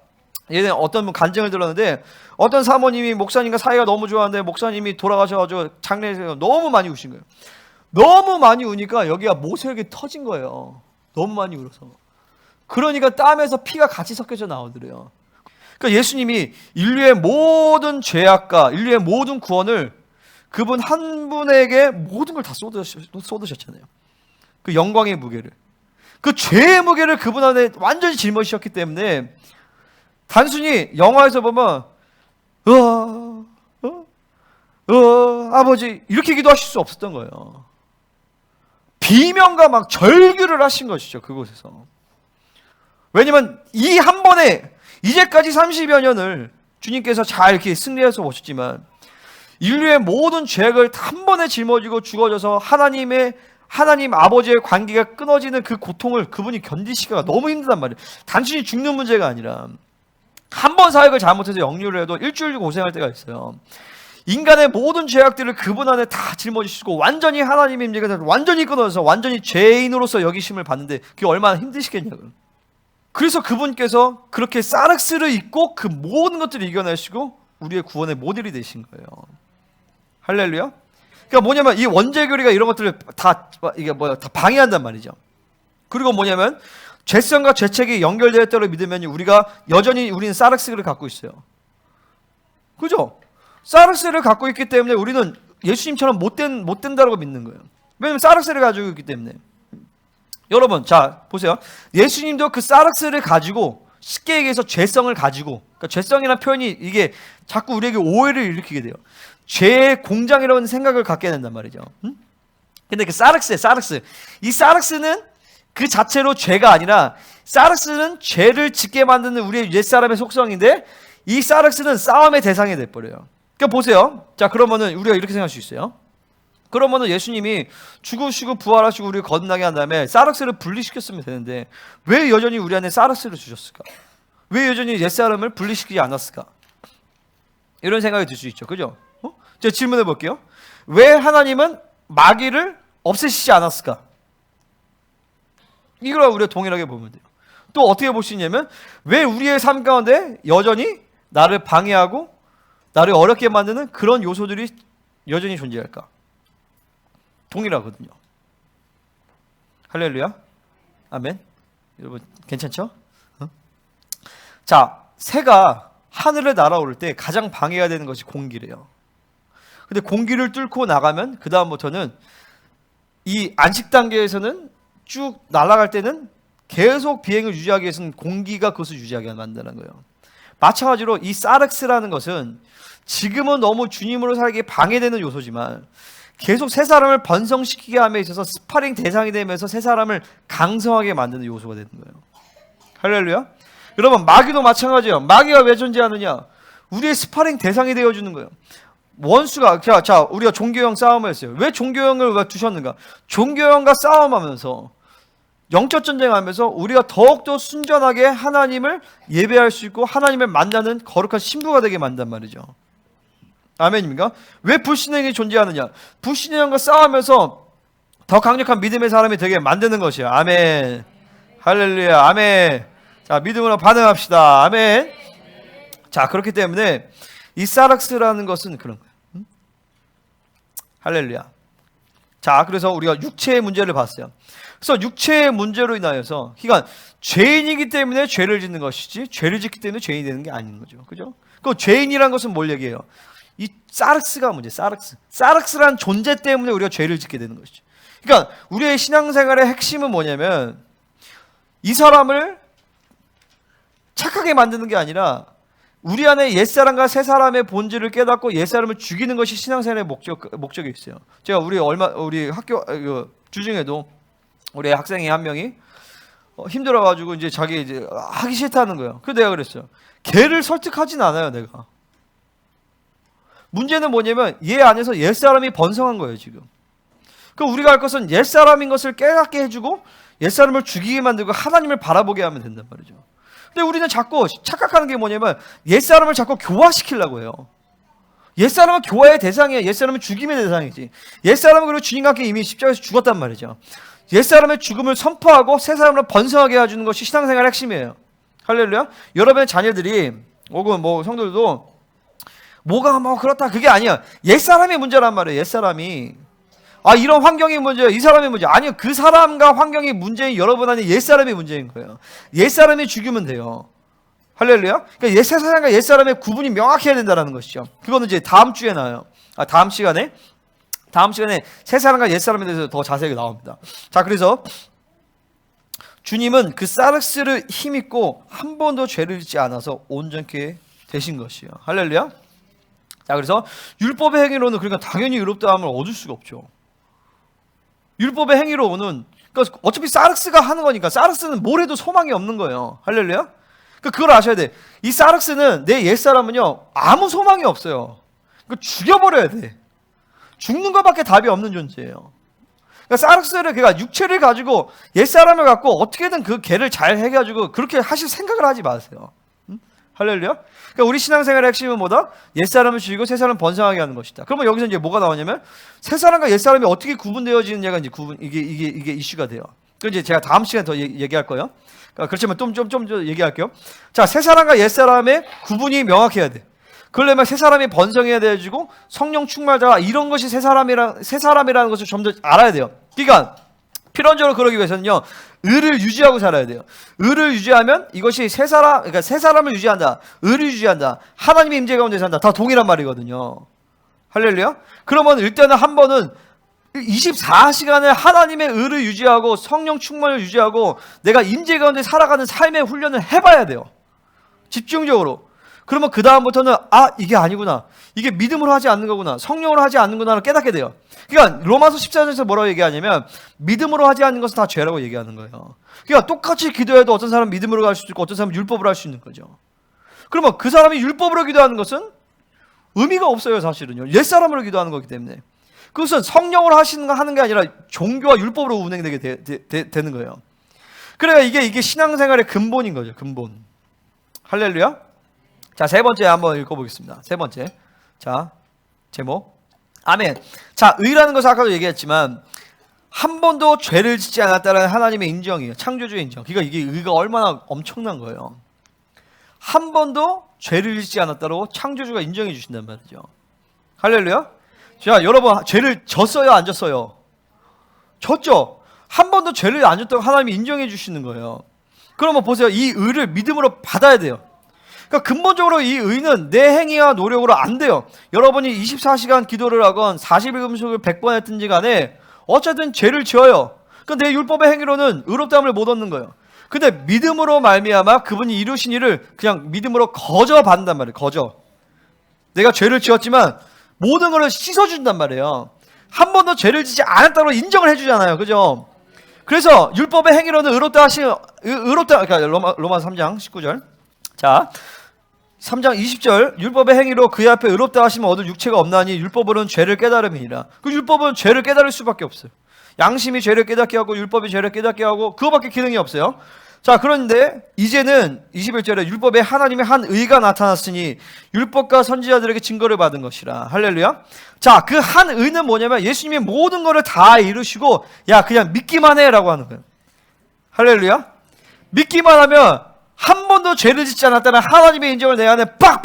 예전에 어떤 분 간증을 들었는데 어떤 사모님이 목사님과 사이가 너무 좋았는데 목사님이 돌아가셔가지고 장례에서 너무 많이 우신 거예요. 너무 많이 우니까 여기가 모세혈관이 터진 거예요. 너무 많이 울어서. 그러니까 땀에서 피가 같이 섞여져 나오더래요. 그러니까 예수님이 인류의 모든 죄악과 인류의 모든 구원을 그분 한 분에게 모든 걸 다 쏟으셨잖아요. 그 영광의 무게를, 그 죄의 무게를 그분 안에 완전히 짊어지셨기 때문에 단순히 영화에서 보면 아버지 이렇게 기도하실 수 없었던 거예요. 비명과 막 절규를 하신 것이죠, 그곳에서. 왜냐면 이 한 번에 이제까지 30여 년을 주님께서 잘 이렇게 승리해서 오셨지만 인류의 모든 죄악을 한 번에 짊어지고 죽어져서 하나님 아버지의 관계가 끊어지는 그 고통을 그분이 견디시기가 너무 힘들단 말이에요. 단순히 죽는 문제가 아니라 한 번 사역을 잘못해서 역류를 해도 일주일 고생할 때가 있어요. 인간의 모든 죄악들을 그분 안에 다 짊어지시고 완전히 하나님의 임재가 완전히 끊어져서 완전히 죄인으로서 여기심을 받는데 그게 얼마나 힘드시겠냐고요. 그래서 그분께서 그렇게 사륵스를 입고 그 모든 것들을 이겨내시고 우리의 구원의 모델이 되신 거예요. 할렐루야. 그러니까 뭐냐면 이 원죄교리가 이런 것들을 다 방해한단 말이죠. 그리고 뭐냐면 죄성과 죄책이 연결되었다고 믿으면 우리가 여전히 우리는 사륵스를 갖고 있어요. 그죠? 사륵스를 갖고 있기 때문에 우리는 예수님처럼 못 된다고 믿는 거예요. 왜냐면 사륵스를 가지고 있기 때문에. 여러분, 자 보세요. 예수님도 그 사륵스를 가지고 쉽게 얘기해서 죄성을 가지고, 그러니까 죄성이라는 표현이 이게 자꾸 우리에게 오해를 일으키게 돼요. 죄의 공장이라는 생각을 갖게 된단 말이죠. 근데 그 사륵스. 이 사륵스는 그 자체로 죄가 아니라 사륵스는 죄를 짓게 만드는 우리의 옛사람의 속성인데 이 사륵스는 싸움의 대상이 돼버려요. 그러니까 보세요. 자, 그러면은 우리가 이렇게 생각할 수 있어요. 그러면은 예수님이 죽으시고 부활하시고 우리를 거듭나게 한 다음에 사륵스를 분리시켰으면 되는데 왜 여전히 우리 안에 사륵스를 주셨을까? 왜 여전히 옛사람을 분리시키지 않았을까? 이런 생각이 들 수 있죠. 그죠? 제가 질문해 볼게요. 왜 하나님은 마귀를 없애시지 않았을까? 이걸 우리가 동일하게 보면 돼요. 또 어떻게 볼 수 있냐면 왜 우리의 삶 가운데 여전히 나를 방해하고 나를 어렵게 만드는 그런 요소들이 여전히 존재할까? 동일하거든요. 할렐루야. 아멘. 여러분 괜찮죠? 자, 새가 하늘에 날아오를 때 가장 방해가 되는 것이 공기래요. 근데 공기를 뚫고 나가면 그 다음부터는 이 안식 단계에서는 쭉 날아갈 때는 계속 비행을 유지하기 위해서는 공기가 그것을 유지하게 만드는 거예요. 마찬가지로 이 사륵스라는 것은 지금은 너무 주님으로 살기에 방해되는 요소지만 계속 새 사람을 번성시키게 함에 있어서 스파링 대상이 되면서 새 사람을 강성하게 만드는 요소가 되는 거예요. 할렐루야. 여러분 마귀도 마찬가지예요. 마귀가 왜 존재하느냐? 우리의 스파링 대상이 되어주는 거예요. 원수가 자 우리가 종교형 싸움을 했어요. 왜 종교형을 두셨는가? 종교형과 싸움하면서 영적 전쟁하면서 우리가 더욱더 순전하게 하나님을 예배할 수 있고 하나님을 만나는 거룩한 신부가 되게 만든단 말이죠. 아멘입니까? 왜 불신앙이 존재하느냐? 불신앙과 싸우면서 더 강력한 믿음의 사람이 되게 만드는 것이야. 아멘. 할렐루야. 아멘. 자, 믿음으로 반응합시다. 아멘. 자, 그렇기 때문에 이 사륵스라는 것은 그런 거예요. 할렐루야. 자, 그래서 우리가 육체의 문제를 봤어요. 그래서 육체의 문제로 인하여서, 그러니까 죄인이기 때문에 죄를 짓는 것이지, 죄를 짓기 때문에 죄인이 되는 게 아닌 거죠. 그죠? 그 죄인이란 것은 뭘 얘기해요? 이 사륵스가 문제, 사륵스라는 존재 때문에 우리가 죄를 짓게 되는 것이죠. 그러니까 우리의 신앙생활의 핵심은 뭐냐면 이 사람을 착하게 만드는 게 아니라 우리 안에 옛사람과 새사람의 본질을 깨닫고 옛사람을 죽이는 것이 신앙생활의 목적이 있어요. 제가 우리 학교 주중에도 우리 학생이 한 명이 힘들어가지고 이제 자기 이제 하기 싫다는 거예요. 그래서 내가 그랬어요. 걔를 설득하진 않아요, 내가. 문제는 뭐냐면 얘 안에서 옛사람이 번성한 거예요, 지금. 그럼 우리가 할 것은 옛사람인 것을 깨닫게 해주고 옛사람을 죽이게 만들고 하나님을 바라보게 하면 된단 말이죠. 근데 우리는 자꾸 착각하는 게 뭐냐면 옛사람을 자꾸 교화시키려고 해요. 옛사람은 교화의 대상이야. 옛사람은 죽임의 대상이지. 옛사람은 그리고 주님과 함께 이미 십자가에서 죽었단 말이죠. 옛사람의 죽음을 선포하고 새사람으로 번성하게 해주는 것이 신앙생활의 핵심이에요. 할렐루야. 여러분의 자녀들이 혹은 성도들도 뭐가 그렇다 그게 아니야. 옛사람의 문제란 말이에요. 옛사람이 이런 환경이 문제야. 이 사람의 문제. 아니요. 그 사람과 환경이 문제인 여러분 안에 옛사람이 문제인 거예요. 옛사람이 죽이면 돼요. 할렐루야. 그러니까 옛사람과 옛사람의 구분이 명확해야 된다는 것이죠. 그거는 이제 다음 주에 나와요. 다음 시간에 새사람과 옛사람에 대해서 더 자세하게 나옵니다. 자, 그래서 주님은 그 사륵스를 힘입고 한 번도 죄를 짓지 않아서 온전케 되신 것이요. 할렐루야. 자, 그래서 율법의 행위로는 그러니까 당연히 의롭다함을 얻을 수가 없죠. 율법의 행위로는 그러니까 어차피 사르스가 하는 거니까 사르스는 뭘 해도 소망이 없는 거예요. 할렐루야? 그러니까 그걸 아셔야 돼. 이 사르스는 내 옛사람은요 아무 소망이 없어요. 그러니까 죽여버려야 돼. 죽는 것밖에 답이 없는 존재예요. 그러니까 사르스를 그러니까 육체를 가지고 옛사람을 갖고 어떻게든 그 개를 잘 해가지고 그렇게 하실 생각을 하지 마세요. 할렐루야? 그러니까 우리 신앙생활의 핵심은 뭐다? 옛사람을 죽이고 새사람을 번성하게 하는 것이다. 그러면 여기서 이제 뭐가 나오냐면 새사람과 옛사람이 어떻게 구분되어지느냐가 이제 이게 이슈가 돼요. 그 이제 제가 다음 시간에 더 얘기할 거예요. 그러니까 그렇지만 좀 얘기할게요. 자, 새사람과 옛사람의 구분이 명확해야 돼. 그러려면 새사람이 번성해야 돼가지고 성령 충만자가 이런 것이 새사람이라는 것을 좀 더 알아야 돼요. 그러니까 필연적으로 그러기 위해서는요 의를 유지하고 살아야 돼요. 의를 유지하면 이것이 그러니까 새 사람을 유지한다, 의를 유지한다, 하나님의 임재 가운데 산다, 다 동일한 말이거든요. 할렐루야. 그러면 일단은 한 번은 24시간을 하나님의 의를 유지하고 성령 충만을 유지하고 내가 임재 가운데 살아가는 삶의 훈련을 해봐야 돼요. 집중적으로. 그러면 그 다음부터는 이게 아니구나, 이게 믿음으로 하지 않는 거구나, 성령으로 하지 않는구나를 깨닫게 돼요. 그러니까 로마서 14절에서 뭐라고 얘기하냐면 믿음으로 하지 않는 것은 다 죄라고 얘기하는 거예요. 그러니까 똑같이 기도해도 어떤 사람은 믿음으로 할 수도 있고 어떤 사람은 율법으로 할 수 있는 거죠. 그러면 그 사람이 율법으로 기도하는 것은 의미가 없어요. 사실은요 옛사람으로 기도하는 거기 때문에 그것은 성령으로 하는 게 아니라 종교와 율법으로 운행되게 되는 거예요. 그러니까 이게 신앙생활의 근본인 거죠. 근본. 할렐루야. 자, 세 번째 한번 읽어보겠습니다. 세 번째. 자, 제목. 아멘. 자, 의라는 것은 아까도 얘기했지만 한 번도 죄를 짓지 않았다는 하나님의 인정이에요. 창조주의 인정. 그러니까 이게 의가 얼마나 엄청난 거예요. 한 번도 죄를 짓지 않았다고 창조주가 인정해 주신단 말이죠. 할렐루야. 자, 여러분 죄를 졌어요, 안 졌어요? 졌죠. 한 번도 죄를 안 졌다고 하나님이 인정해 주시는 거예요. 그러면 보세요. 이 의를 믿음으로 받아야 돼요. 그러니까 근본적으로 이 의는 내 행위와 노력으로 안 돼요. 여러분이 24시간 기도를 하건 40일 금식을 100번 했든지 간에 어쨌든 죄를 지어요. 그러니까 내 율법의 행위로는 의롭다함을 못 얻는 거예요. 근데 믿음으로 말미암아 그분이 이루신 일을 그냥 믿음으로 거저 받는단 말이에요. 거저. 내가 죄를 지었지만 모든 것을 씻어준단 말이에요. 한 번도 죄를 짓지 않았다고 인정을 해주잖아요. 그죠? 그래서 율법의 행위로는 그러니까 로마서 3장 19절. 자, 3장 20절. 율법의 행위로 그의 앞에 의롭다 하시면 얻을 육체가 없나니 율법으로는 죄를 깨달음이니라. 그 율법은 죄를 깨달을 수밖에 없어요. 양심이 죄를 깨닫게 하고 율법이 죄를 깨닫게 하고 그거밖에 기능이 없어요. 자, 그런데 이제는 21절에 율법에 하나님의 한 의가 나타났으니 율법과 선지자들에게 증거를 받은 것이라. 할렐루야. 자, 그 한 의는 뭐냐면 예수님이 모든 것을 다 이루시고 야 그냥 믿기만 해라고 하는 거예요. 할렐루야. 믿기만 하면 한 번도 죄를 짓지 않았다는 하나님의 인정을 내 안에 빡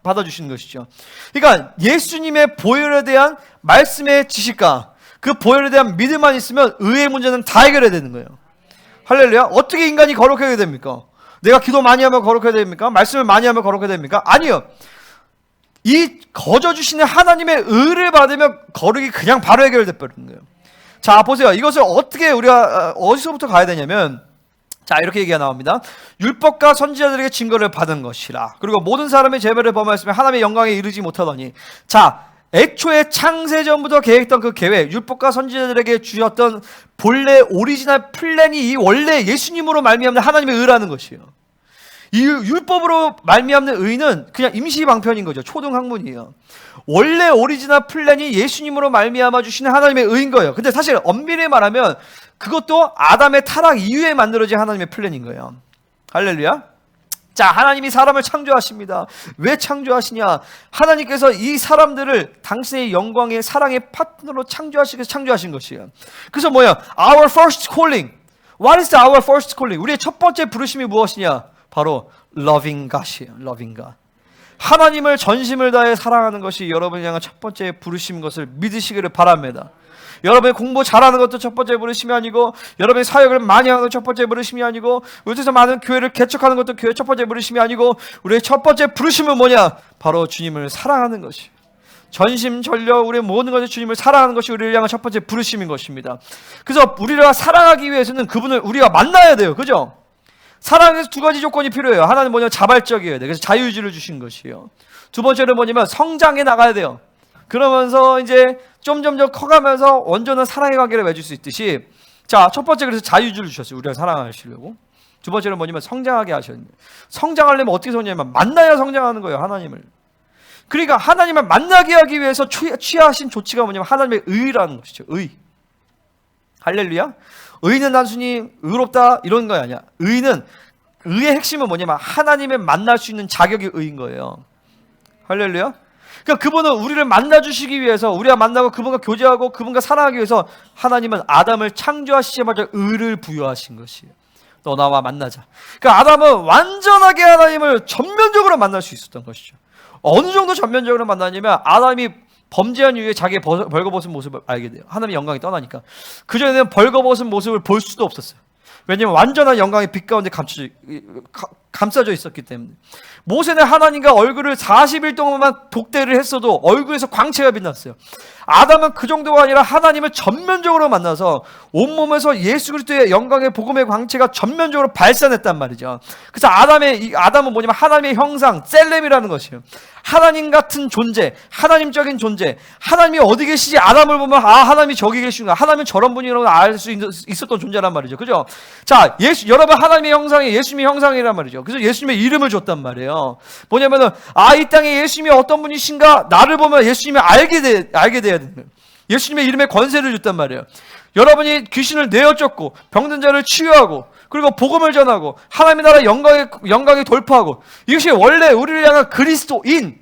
받아주시는 것이죠. 그러니까 예수님의 보혈에 대한 말씀의 지식과 그 보혈에 대한 믿음만 있으면 의의 문제는 다 해결해야 되는 거예요. 할렐루야. 어떻게 인간이 거룩하게 됩니까? 내가 기도 많이 하면 거룩하게 됩니까? 말씀을 많이 하면 거룩하게 됩니까? 아니요. 이 거저 주시는 하나님의 의를 받으면 거룩이 그냥 바로 해결돼 버리는 거예요. 자, 보세요. 이것을 어떻게 우리가 어디서부터 가야 되냐면 자, 이렇게 얘기가 나옵니다. 율법과 선지자들에게 증거를 받은 것이라. 그리고 모든 사람의 죄를 범하였으면 하나님의 영광에 이르지 못하더니. 자, 애초에 창세전부터 계획했던 그 계획, 율법과 선지자들에게 주셨던 본래 오리지널 플랜이 이 원래 예수님으로 말미암는 하나님의 의라는 것이에요. 이 율법으로 말미암는 의는 그냥 임시방편인 거죠. 초등학문이에요. 원래 오리지널 플랜이 예수님으로 말미암아 주시는 하나님의 의인 거예요. 근데 사실 엄밀히 말하면 그것도 아담의 타락 이후에 만들어진 하나님의 플랜인 거예요. 할렐루야. 자, 하나님이 사람을 창조하십니다. 왜 창조하시냐? 하나님께서 이 사람들을 당신의 영광의 사랑의 파트너로 창조하시기 위해서 창조하신 것이에요. 그래서 뭐야? Our first calling. What is our first calling? 우리의 첫 번째 부르심이 무엇이냐? 바로 loving God이에요. loving God. 하나님을 전심을 다해 사랑하는 것이 여러분이 향한 첫 번째 부르심인 것을 믿으시기를 바랍니다. 여러분이 공부 잘하는 것도 첫 번째 부르심이 아니고 여러분이 사역을 많이 하는 것도 첫 번째 부르심이 아니고 우리에서 많은 교회를 개척하는 것도 교회 첫 번째 부르심이 아니고 우리의 첫 번째 부르심은 뭐냐? 바로 주님을 사랑하는 것이 전심 전력 우리의 모든 것을 주님을 사랑하는 것이 우리를 향한 첫 번째 부르심인 것입니다. 그래서 우리가 사랑하기 위해서는 그분을 우리가 만나야 돼요. 그죠? 사랑에서 두 가지 조건이 필요해요. 하나는 뭐냐? 자발적이어야 돼. 그래서 자유의지를 주신 것이에요. 두 번째는 뭐냐면 성장해 나가야 돼요. 그러면서 이제 점점점 커가면서 온전한 사랑의 관계를 맺을 수 있듯이, 자, 첫 번째 그래서 자유주의를 주셨어요. 우리가 사랑하시려고. 두 번째는 뭐냐면 성장하게 하셨는데, 성장하려면 어떻게 성장하냐면 만나야 성장하는 거예요. 하나님을. 그러니까 하나님을 만나게 하기 위해서 취하신 조치가 뭐냐면 하나님의 의라는 것이죠. 의. 할렐루야. 의는 단순히 의롭다 이런 거 아니야. 의의 핵심은 뭐냐면 하나님을 만날 수 있는 자격이 의인 거예요. 할렐루야. 그러니까 그분은 우리를 만나주시기 위해서, 우리가 만나고 그분과 교제하고 그분과 사랑하기 위해서 하나님은 아담을 창조하시자마자 의를 부여하신 것이에요. 너 나와 만나자. 그러니까 아담은 완전하게 하나님을 전면적으로 만날 수 있었던 것이죠. 어느 정도 전면적으로 만나냐면 아담이 범죄한 이후에 자기의 벌거벗은 모습을 알게 돼요. 하나님의 영광이 떠나니까. 그전에는 벌거벗은 모습을 볼 수도 없었어요. 왜냐하면 완전한 영광의 빛 가운데 감싸져 있었기 때문에. 모세는 하나님과 얼굴을 40일 동안만 독대를 했어도 얼굴에서 광채가 빛났어요. 아담은 그 정도가 아니라 하나님을 전면적으로 만나서 온몸에서 예수 그리스도의 영광의 복음의 광채가 전면적으로 발산했단 말이죠. 그래서 아담은 뭐냐면 하나님의 형상, 셀렘이라는 것이에요. 하나님 같은 존재, 하나님적인 존재. 하나님이 어디 계시지? 아담을 보면 하나님이 저기 계시구나. 하나님은 저런 분이라고 알 수 있었던 존재란 말이죠. 그죠? 자, 여러분 하나님의 형상이 예수님의 형상이란 말이죠. 그래서 예수님의 이름을 줬단 말이에요. 뭐냐면은 이 땅에 예수님이 어떤 분이신가? 나를 보면 예수님을 알게 돼야 되는 거예요. 예수님의 이름에 권세를 줬단 말이에요. 여러분이 귀신을 내어쫓고 병든 자를 치유하고 그리고 복음을 전하고 하나님의 나라 영광에 돌파하고, 이것이 원래 우리를 향한 그리스도인,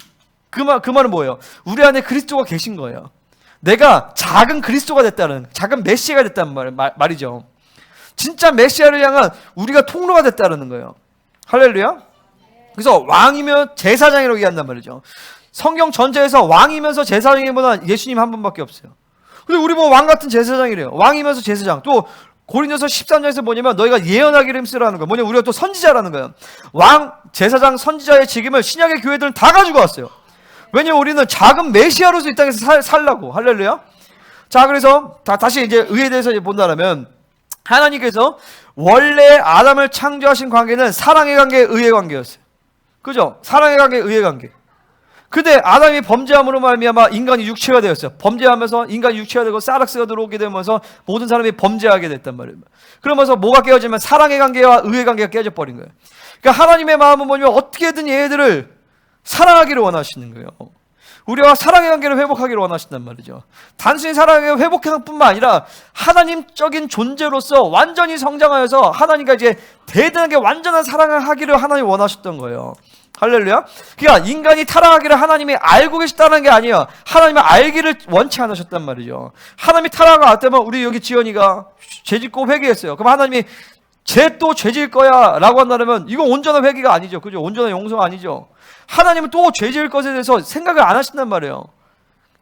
그 말은 뭐예요? 우리 안에 그리스도가 계신 거예요. 내가 작은 그리스도가 됐다는, 작은 메시아가 됐다는 말이죠. 진짜 메시아를 향한 우리가 통로가 됐다는 거예요. 할렐루야. 그래서 왕이면 제사장이라고 얘기한단 말이죠. 성경 전체에서 왕이면서 제사장이보다 예수님 한 분밖에 없어요. 근데 우리 뭐 왕 같은 제사장이래요. 왕이면서 제사장. 또 고린도서 13장에서 뭐냐면 너희가 예언하기를 힘쓰라는 거예요. 뭐냐면 우리가 또 선지자라는 거예요. 왕, 제사장, 선지자의 직임을 신약의 교회들은 다 가지고 왔어요. 왜냐면 우리는 작은 메시아로서 이 땅에서 살라고. 할렐루야. 자, 그래서 다시 이제 의에 대해서 본다면, 하나님께서 원래 아담을 창조하신 관계는 사랑의 관계, 의의 관계였어요. 그죠? 사랑의 관계, 의의 관계. 근데 아담이 범죄함으로 말미암아 인간이 육체가 되었어요. 범죄하면서 인간이 육체가 되고 사르스가 들어오게 되면서 모든 사람이 범죄하게 됐단 말이에요. 그러면서 뭐가 깨어지면 사랑의 관계와 의의 관계가 깨져 버린 거예요. 그러니까 하나님의 마음은 뭐냐면 어떻게든 얘들을 사랑하기를 원하시는 거예요. 우리와 사랑의 관계를 회복하기를 원하신단 말이죠. 단순히 사랑의 관계를 회복하는 뿐만 아니라 하나님적인 존재로서 완전히 성장하여서 하나님과 이제 대단하게 완전한 사랑을 하기를 하나님이 원하셨던 거예요. 할렐루야. 그러니까 인간이 타락하기를 하나님이 알고 계시다는 게 아니에요. 하나님을 알기를 원치 않으셨단 말이죠. 하나님이 타락을 안 때면 우리 여기 지연이가 죄짓고 회개했어요. 그럼 하나님이 쟤 또 죄질 거야 라고 한다면 이거 온전한 회개가 아니죠. 그죠? 온전한 용서가 아니죠. 하나님은 또 죄질 것에 대해서 생각을 안 하신단 말이에요.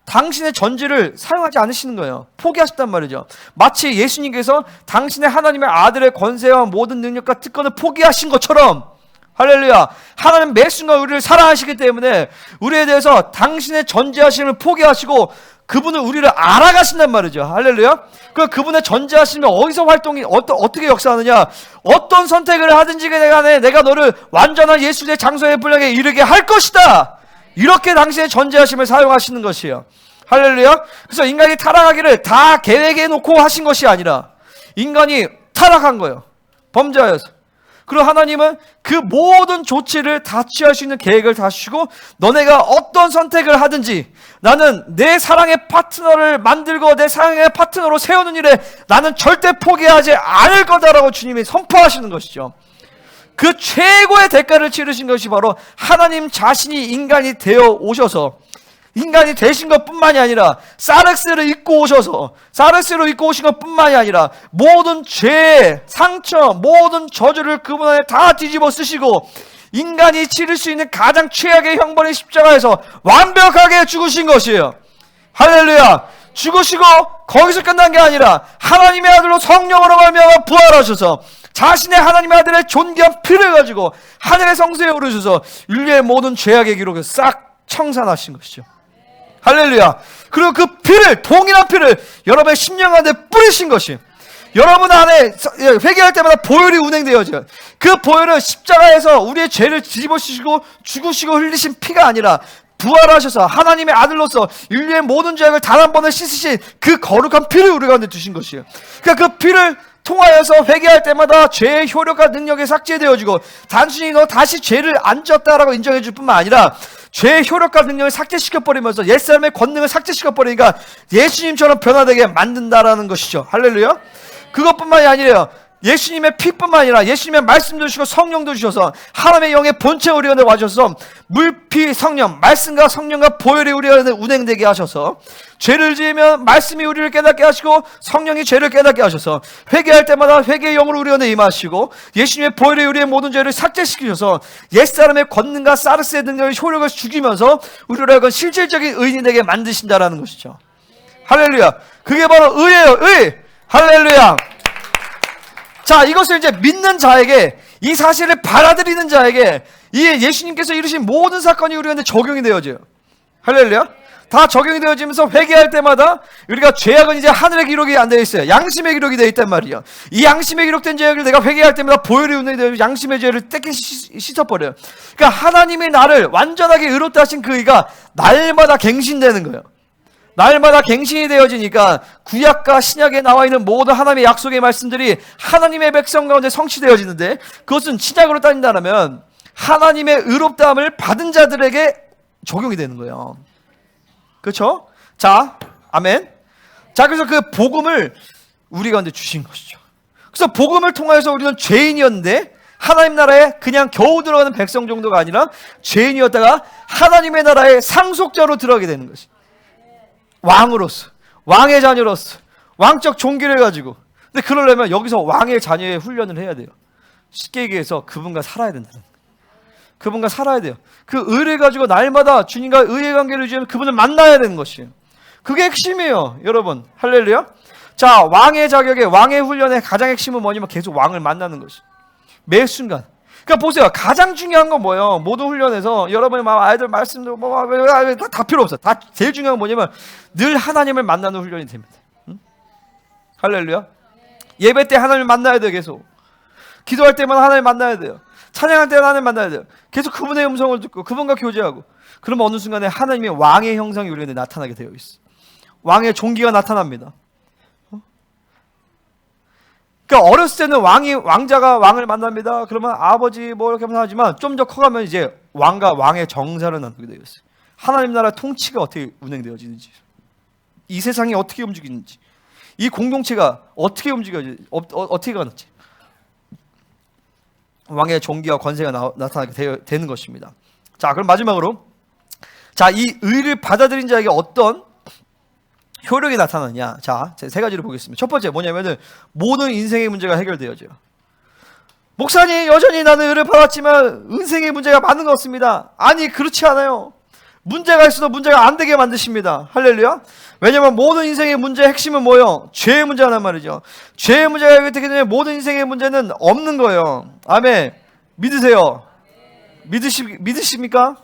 당신의 전지를 사용하지 않으시는 거예요. 포기하셨단 말이죠. 마치 예수님께서 당신의 하나님의 아들의 권세와 모든 능력과 특권을 포기하신 것처럼, 할렐루야, 하나님 매 순간 우리를 사랑하시기 때문에 우리에 대해서 당신의 전지하심을 포기하시고 그분은 우리를 알아가신단 말이죠. 할렐루야. 그분의 전지하심이 어디서 활동이 어떻게 역사하느냐, 어떤 선택을 하든지 간에 내가 너를 완전한 예수의 장소의 분량에 이르게 할 것이다, 이렇게 당신의 전지하심을 사용하시는 것이에요. 할렐루야. 그래서 인간이 타락하기를 다 계획해 놓고 하신 것이 아니라 인간이 타락한 거예요. 범죄하여서. 그리고 하나님은 그 모든 조치를 다 취할 수 있는 계획을 다 주시고, 너네가 어떤 선택을 하든지 나는 내 사랑의 파트너를 만들고 내 사랑의 파트너로 세우는 일에 나는 절대 포기하지 않을 거다라고 주님이 선포하시는 것이죠. 그 최고의 대가를 치르신 것이 바로 하나님 자신이 인간이 되어 오셔서, 인간이 되신 것뿐만이 아니라 사르스를 입고 오셔서, 사르스로 입고 오신 것뿐만이 아니라 모든 죄, 상처, 모든 저주를 그분 안에 다 뒤집어 쓰시고 인간이 치를 수 있는 가장 최악의 형벌의 십자가에서 완벽하게 죽으신 것이에요. 할렐루야. 죽으시고 거기서 끝난 게 아니라 하나님의 아들로 성령으로 말미암아 부활하셔서 자신의 하나님의 아들의 존귀한 피를 가지고 하늘의 성소에 오르셔서 인류의 모든 죄악의 기록을 싹 청산하신 것이죠. 할렐루야. 그리고 그 피를, 동일한 피를 여러분의 심령 가운데 뿌리신 것이, 여러분 안에 회개할 때마다 보혈이 운행되어져요. 그 보혈은 십자가에서 우리의 죄를 뒤집어 씌시고 죽으시고 흘리신 피가 아니라 부활하셔서 하나님의 아들로서 인류의 모든 죄악을 단 한 번에 씻으신 그 거룩한 피를 우리 가운데 두신 것이에요. 그러니까 그 피를 통하여서 회개할 때마다 죄의 효력과 능력이 삭제되어지고, 단순히 너 다시 죄를 안 졌다라고 인정해 줄 뿐만 아니라 죄의 효력과 능력을 삭제시켜버리면서 옛사람의 권능을 삭제시켜버리니까 예수님처럼 변화되게 만든다라는 것이죠. 할렐루야. 그것뿐만이 아니래요. 예수님의 피뿐만 아니라 예수님의 말씀도 주시고 성령도 주셔서 하나님의 영의 본체 우리 안에 와셔서 물피 성령, 말씀과 성령과 보혈이 우리 안에 운행되게 하셔서, 죄를 지으면 말씀이 우리를 깨닫게 하시고 성령이 죄를 깨닫게 하셔서 회개할 때마다 회개의 영으로 우리 안에 임하시고, 예수님의 보혈이 우리의 모든 죄를 삭제시키셔서 옛사람의 권능과 사르스의 능력의 효력을 죽이면서 우리를 하여금 실질적인 의인이 되게 만드신다라는 것이죠. 할렐루야. 그게 바로 의예요. 의. 할렐루야. 자, 이것을 이제 믿는 자에게, 이 사실을 받아들이는 자에게 이 예수님께서 이루신 모든 사건이 우리한테 적용이 되어져요. 할렐루야. 다 적용이 되어지면서 회개할 때마다 우리가 죄악은 이제 하늘의 기록이 안 되어 있어요. 양심의 기록이 되어 있단 말이에요. 이 양심의 기록된 죄악을 내가 회개할 때마다 보혈이 운행되어 양심의 죄를 떼게 씻어버려요. 그러니까 하나님이 나를 완전하게 의롭다 하신 그 의가 날마다 갱신되는 거예요. 날마다 갱신이 되어지니까 구약과 신약에 나와 있는 모든 하나님의 약속의 말씀들이 하나님의 백성 가운데 성취되어지는데, 그것은 신약으로 따진다면 하나님의 의롭다함을 받은 자들에게 적용이 되는 거예요. 그렇죠? 자, 아멘. 자, 그래서 그 복음을 우리 가운데 주신 것이죠. 그래서 복음을 통하여서 우리는 죄인이었는데 하나님 나라에 그냥 겨우 들어가는 백성 정도가 아니라 죄인이었다가 하나님의 나라의 상속자로 들어가게 되는 것이, 왕으로서, 왕의 자녀로서 왕적 종기를 가지고. 근데 그러려면 여기서 왕의 자녀의 훈련을 해야 돼요. 쉽게 얘기해서 그분과 살아야 된다는 거예요. 그분과 살아야 돼요. 그 의를 가지고 날마다 주님과 의의 관계를 유지하면 그분을 만나야 되는 것이에요. 그게 핵심이에요, 여러분. 할렐루야. 자, 왕의 자격에, 왕의 훈련의 가장 핵심은 뭐냐면 계속 왕을 만나는 것이, 매 순간. 그러니까 보세요. 가장 중요한 건 뭐예요? 모든 훈련에서 여러분이 막 아이들 말씀도 다 필요 없어. 다 제일 중요한 건 뭐냐면 늘 하나님을 만나는 훈련이 됩니다. 응? 할렐루야. 예배 때 하나님을 만나야 돼요. 계속. 기도할 때만 하나님을 만나야 돼요. 찬양할 때는 하나님을 만나야 돼요. 계속 그분의 음성을 듣고 그분과 교제하고. 그러면 어느 순간에 하나님의 왕의 형상이 우리에게 나타나게 되어 있어. 왕의 종기가 나타납니다. 그러니까 어렸을 때는 왕자가 왕을 만납니다. 그러면 아버지 뭐 이렇게 하지만 좀 더 커가면 이제 왕과 왕의 정사를 나누게 되었어요. 하나님 나라 통치가 어떻게 운행되어지는지, 이 세상이 어떻게 움직이는지, 이 공동체가 어떻게 움직여지는지, 어떻게 가는지, 왕의 종기와 권세가 나타나게 되는 것입니다. 자, 그럼 마지막으로, 자, 이 의를 받아들인 자에게 어떤 효력이 나타나느냐. 자, 세 가지를 보겠습니다. 첫 번째 뭐냐면은 모든 인생의 문제가 해결되어져요. 목사님, 여전히 나는 의를 받았지만 인생의 문제가 많은 것 같습니다. 아니, 그렇지 않아요. 문제가 있어도 문제가 안 되게 만드십니다. 할렐루야. 왜냐면 모든 인생의 문제의 핵심은 뭐예요? 죄의 문제란 말이죠. 죄의 문제가 해결되기 때문에 모든 인생의 문제는 없는 거예요. 아멘. 믿으세요? 믿으십니까?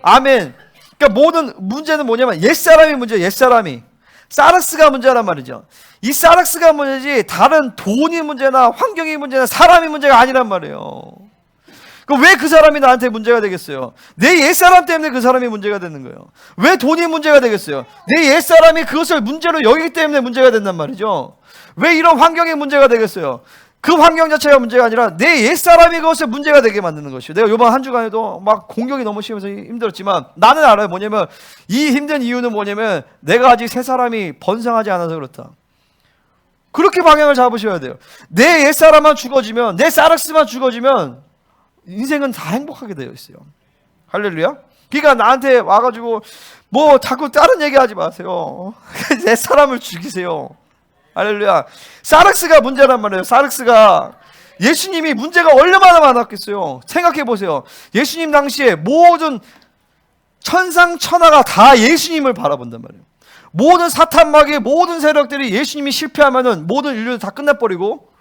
아멘. 그러니까 모든 문제는 뭐냐면 옛사람이 문제예요. 옛사람이. 사르스가 문제란 말이죠. 이 사르스가 문제지 다른 돈이 문제나 환경이 문제나 사람이 문제가 아니란 말이에요. 왜 그 사람이 나한테 문제가 되겠어요? 내 옛사람 때문에 그 사람이 문제가 되는 거예요. 왜 돈이 문제가 되겠어요? 내 옛사람이 그것을 문제로 여기기 때문에 문제가 된단 말이죠. 왜 이런 환경이 문제가 되겠어요? 그 환경 자체가 문제가 아니라 내 옛사람이 그것을 문제가 되게 만드는 것이에요. 내가 이번 한 주간에도 막 공격이 너무 심해서 힘들었지만 나는 알아요. 뭐냐면 이 힘든 이유는 뭐냐면 내가 아직 새 사람이 번성하지 않아서 그렇다. 그렇게 방향을 잡으셔야 돼요. 내 옛사람만 죽어지면, 내 사르스만 죽어지면 인생은 다 행복하게 되어 있어요. 할렐루야. 그러니까 나한테 와가지고 뭐 자꾸 다른 얘기하지 마세요. 내 사람을 죽이세요. 할렐루야. 사르스가 문제란 말이에요. 사르스가. 예수님이 문제가 얼마나 많았겠어요. 생각해 보세요. 예수님 당시에 모든 천상천하가 다 예수님을 바라본단 말이에요. 모든 사탄마귀의 모든 세력들이 예수님이 실패하면은 모든 인류는 다 끝나버리고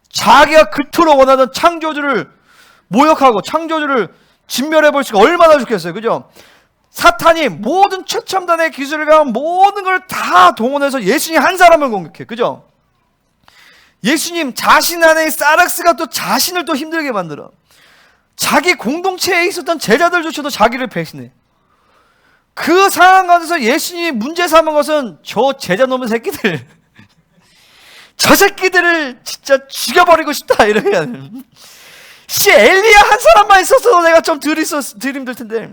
자기가 그토록 원하는 창조주를 모욕하고 창조주를 진멸해볼 수가 얼마나 좋겠어요. 그죠? 사탄이 모든 최첨단의 기술과 모든 걸 다 동원해서 예수님 한 사람을 공격해. 그죠? 예수님 자신 안에 사르스가 또 자신을 또 힘들게 만들어. 자기 공동체에 있었던 제자들조차도 자기를 배신해. 그 상황 가운데서 예수님이 문제 삼은 것은 저 제자 놈의 새끼들, 저 새끼들을 진짜 죽여버리고 싶다 이러면, 씨 엘리야 한 사람만 있었어도 내가 좀 덜 힘들 텐데,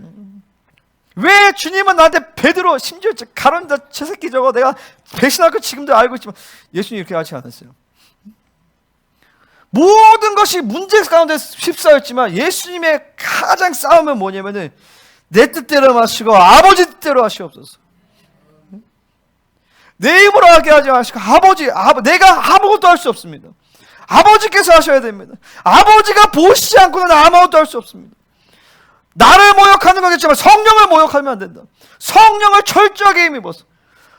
왜 주님은 나한테 베드로, 심지어 가론다 저 새끼 저거 내가 배신할 거 지금도 알고 있지만, 예수님 이렇게 하지 않았어요. 모든 것이 문제 가운데 휩싸였지만 예수님의 가장 싸움은 뭐냐면은, 내 뜻대로 마시고 아버지 뜻대로 하시옵소서. 내 힘으로 하게 하지 마시고 내가 아무것도 할 수 없습니다. 아버지께서 하셔야 됩니다. 아버지가 보시지 않고는 아무것도 할 수 없습니다. 나를 모욕하는 거겠지만 성령을 모욕하면 안 된다. 성령을 철저하게 힘입어서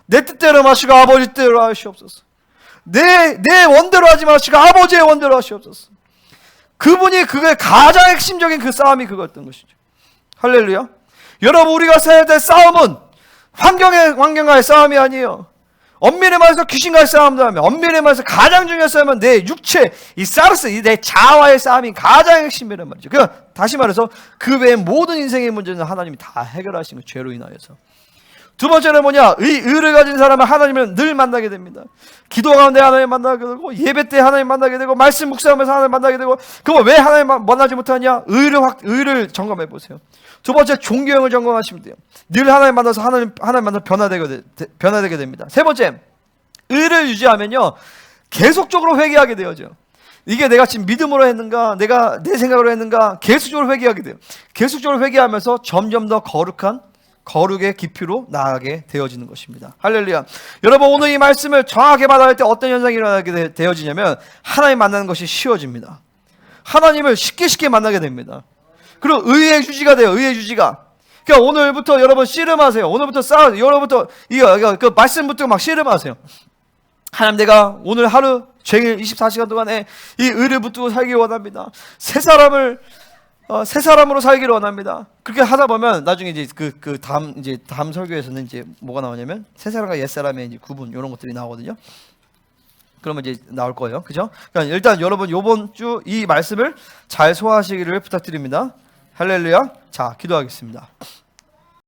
내 뜻대로 마시고 아버지 뜻대로 하시옵소서. 내 원대로 하지 마시고 아버지의 원대로 하시옵소서. 그분이 그게 가장 핵심적인 그 싸움이 그거였던 것이죠. 할렐루야. 여러분, 우리가 해야 될 싸움은 환경과의 싸움이 아니에요. 엄밀히 말해서 귀신과의 싸움도 하면, 엄밀히 말해서 가장 중요한 싸움은 내 육체, 이 사르스, 내 자아와의 싸움이 가장 핵심이란 말이죠. 그러니까 다시 말해서 그 외의 모든 인생의 문제는 하나님이 다 해결하신 거예요. 죄로 인하여서. 두 번째는 뭐냐? 의를 가진 사람은 하나님을 늘 만나게 됩니다. 기도 가운데 하나님 만나게 되고, 예배 때 하나님 만나게 되고, 말씀 묵상하면서 하나님 만나게 되고. 그럼 왜 하나님 만나지 못하냐? 의를 점검해 보세요. 두 번째, 존경을 점검하시면 돼요. 늘 하나님 만나서 하나님 만나서 변화되게 됩니다. 세 번째, 의를 유지하면요, 계속적으로 회개하게 되어져. 이게 내가 지금 믿음으로 했는가, 내가 내 생각으로 했는가, 계속적으로 회개하게 돼요. 계속적으로 회개하면서 점점 더 거룩의 깊이로 나아가게 되어지는 것입니다. 할렐루야. 여러분, 오늘 이 말씀을 정확하게 받아들일 때 어떤 현상이 일어나게 되어지냐면, 하나님 만나는 것이 쉬워집니다. 하나님을 쉽게 만나게 됩니다. 그리고 의의 유지가 돼요. 의의 유지가. 그러니까 오늘부터 여러분 씨름하세요. 오늘부터 싸우세요. 여러분부터 그 말씀부터 막 씨름하세요. 하나님, 내가 오늘 하루 종일 24시간 동안에 이 의를 붙들고 살기 원합니다. 새 사람으로 살기를 원합니다. 그렇게 하다 보면 나중에 이제 다음 설교에서는 이제 뭐가 나오냐면, 새 사람과 옛 사람의 이제 구분, 이런 것들이 나오거든요. 그러면 이제 나올 거예요. 그죠? 그러니까 일단 여러분 이번 주 이 말씀을 잘 소화하시기를 부탁드립니다. 할렐루야. 자, 기도하겠습니다.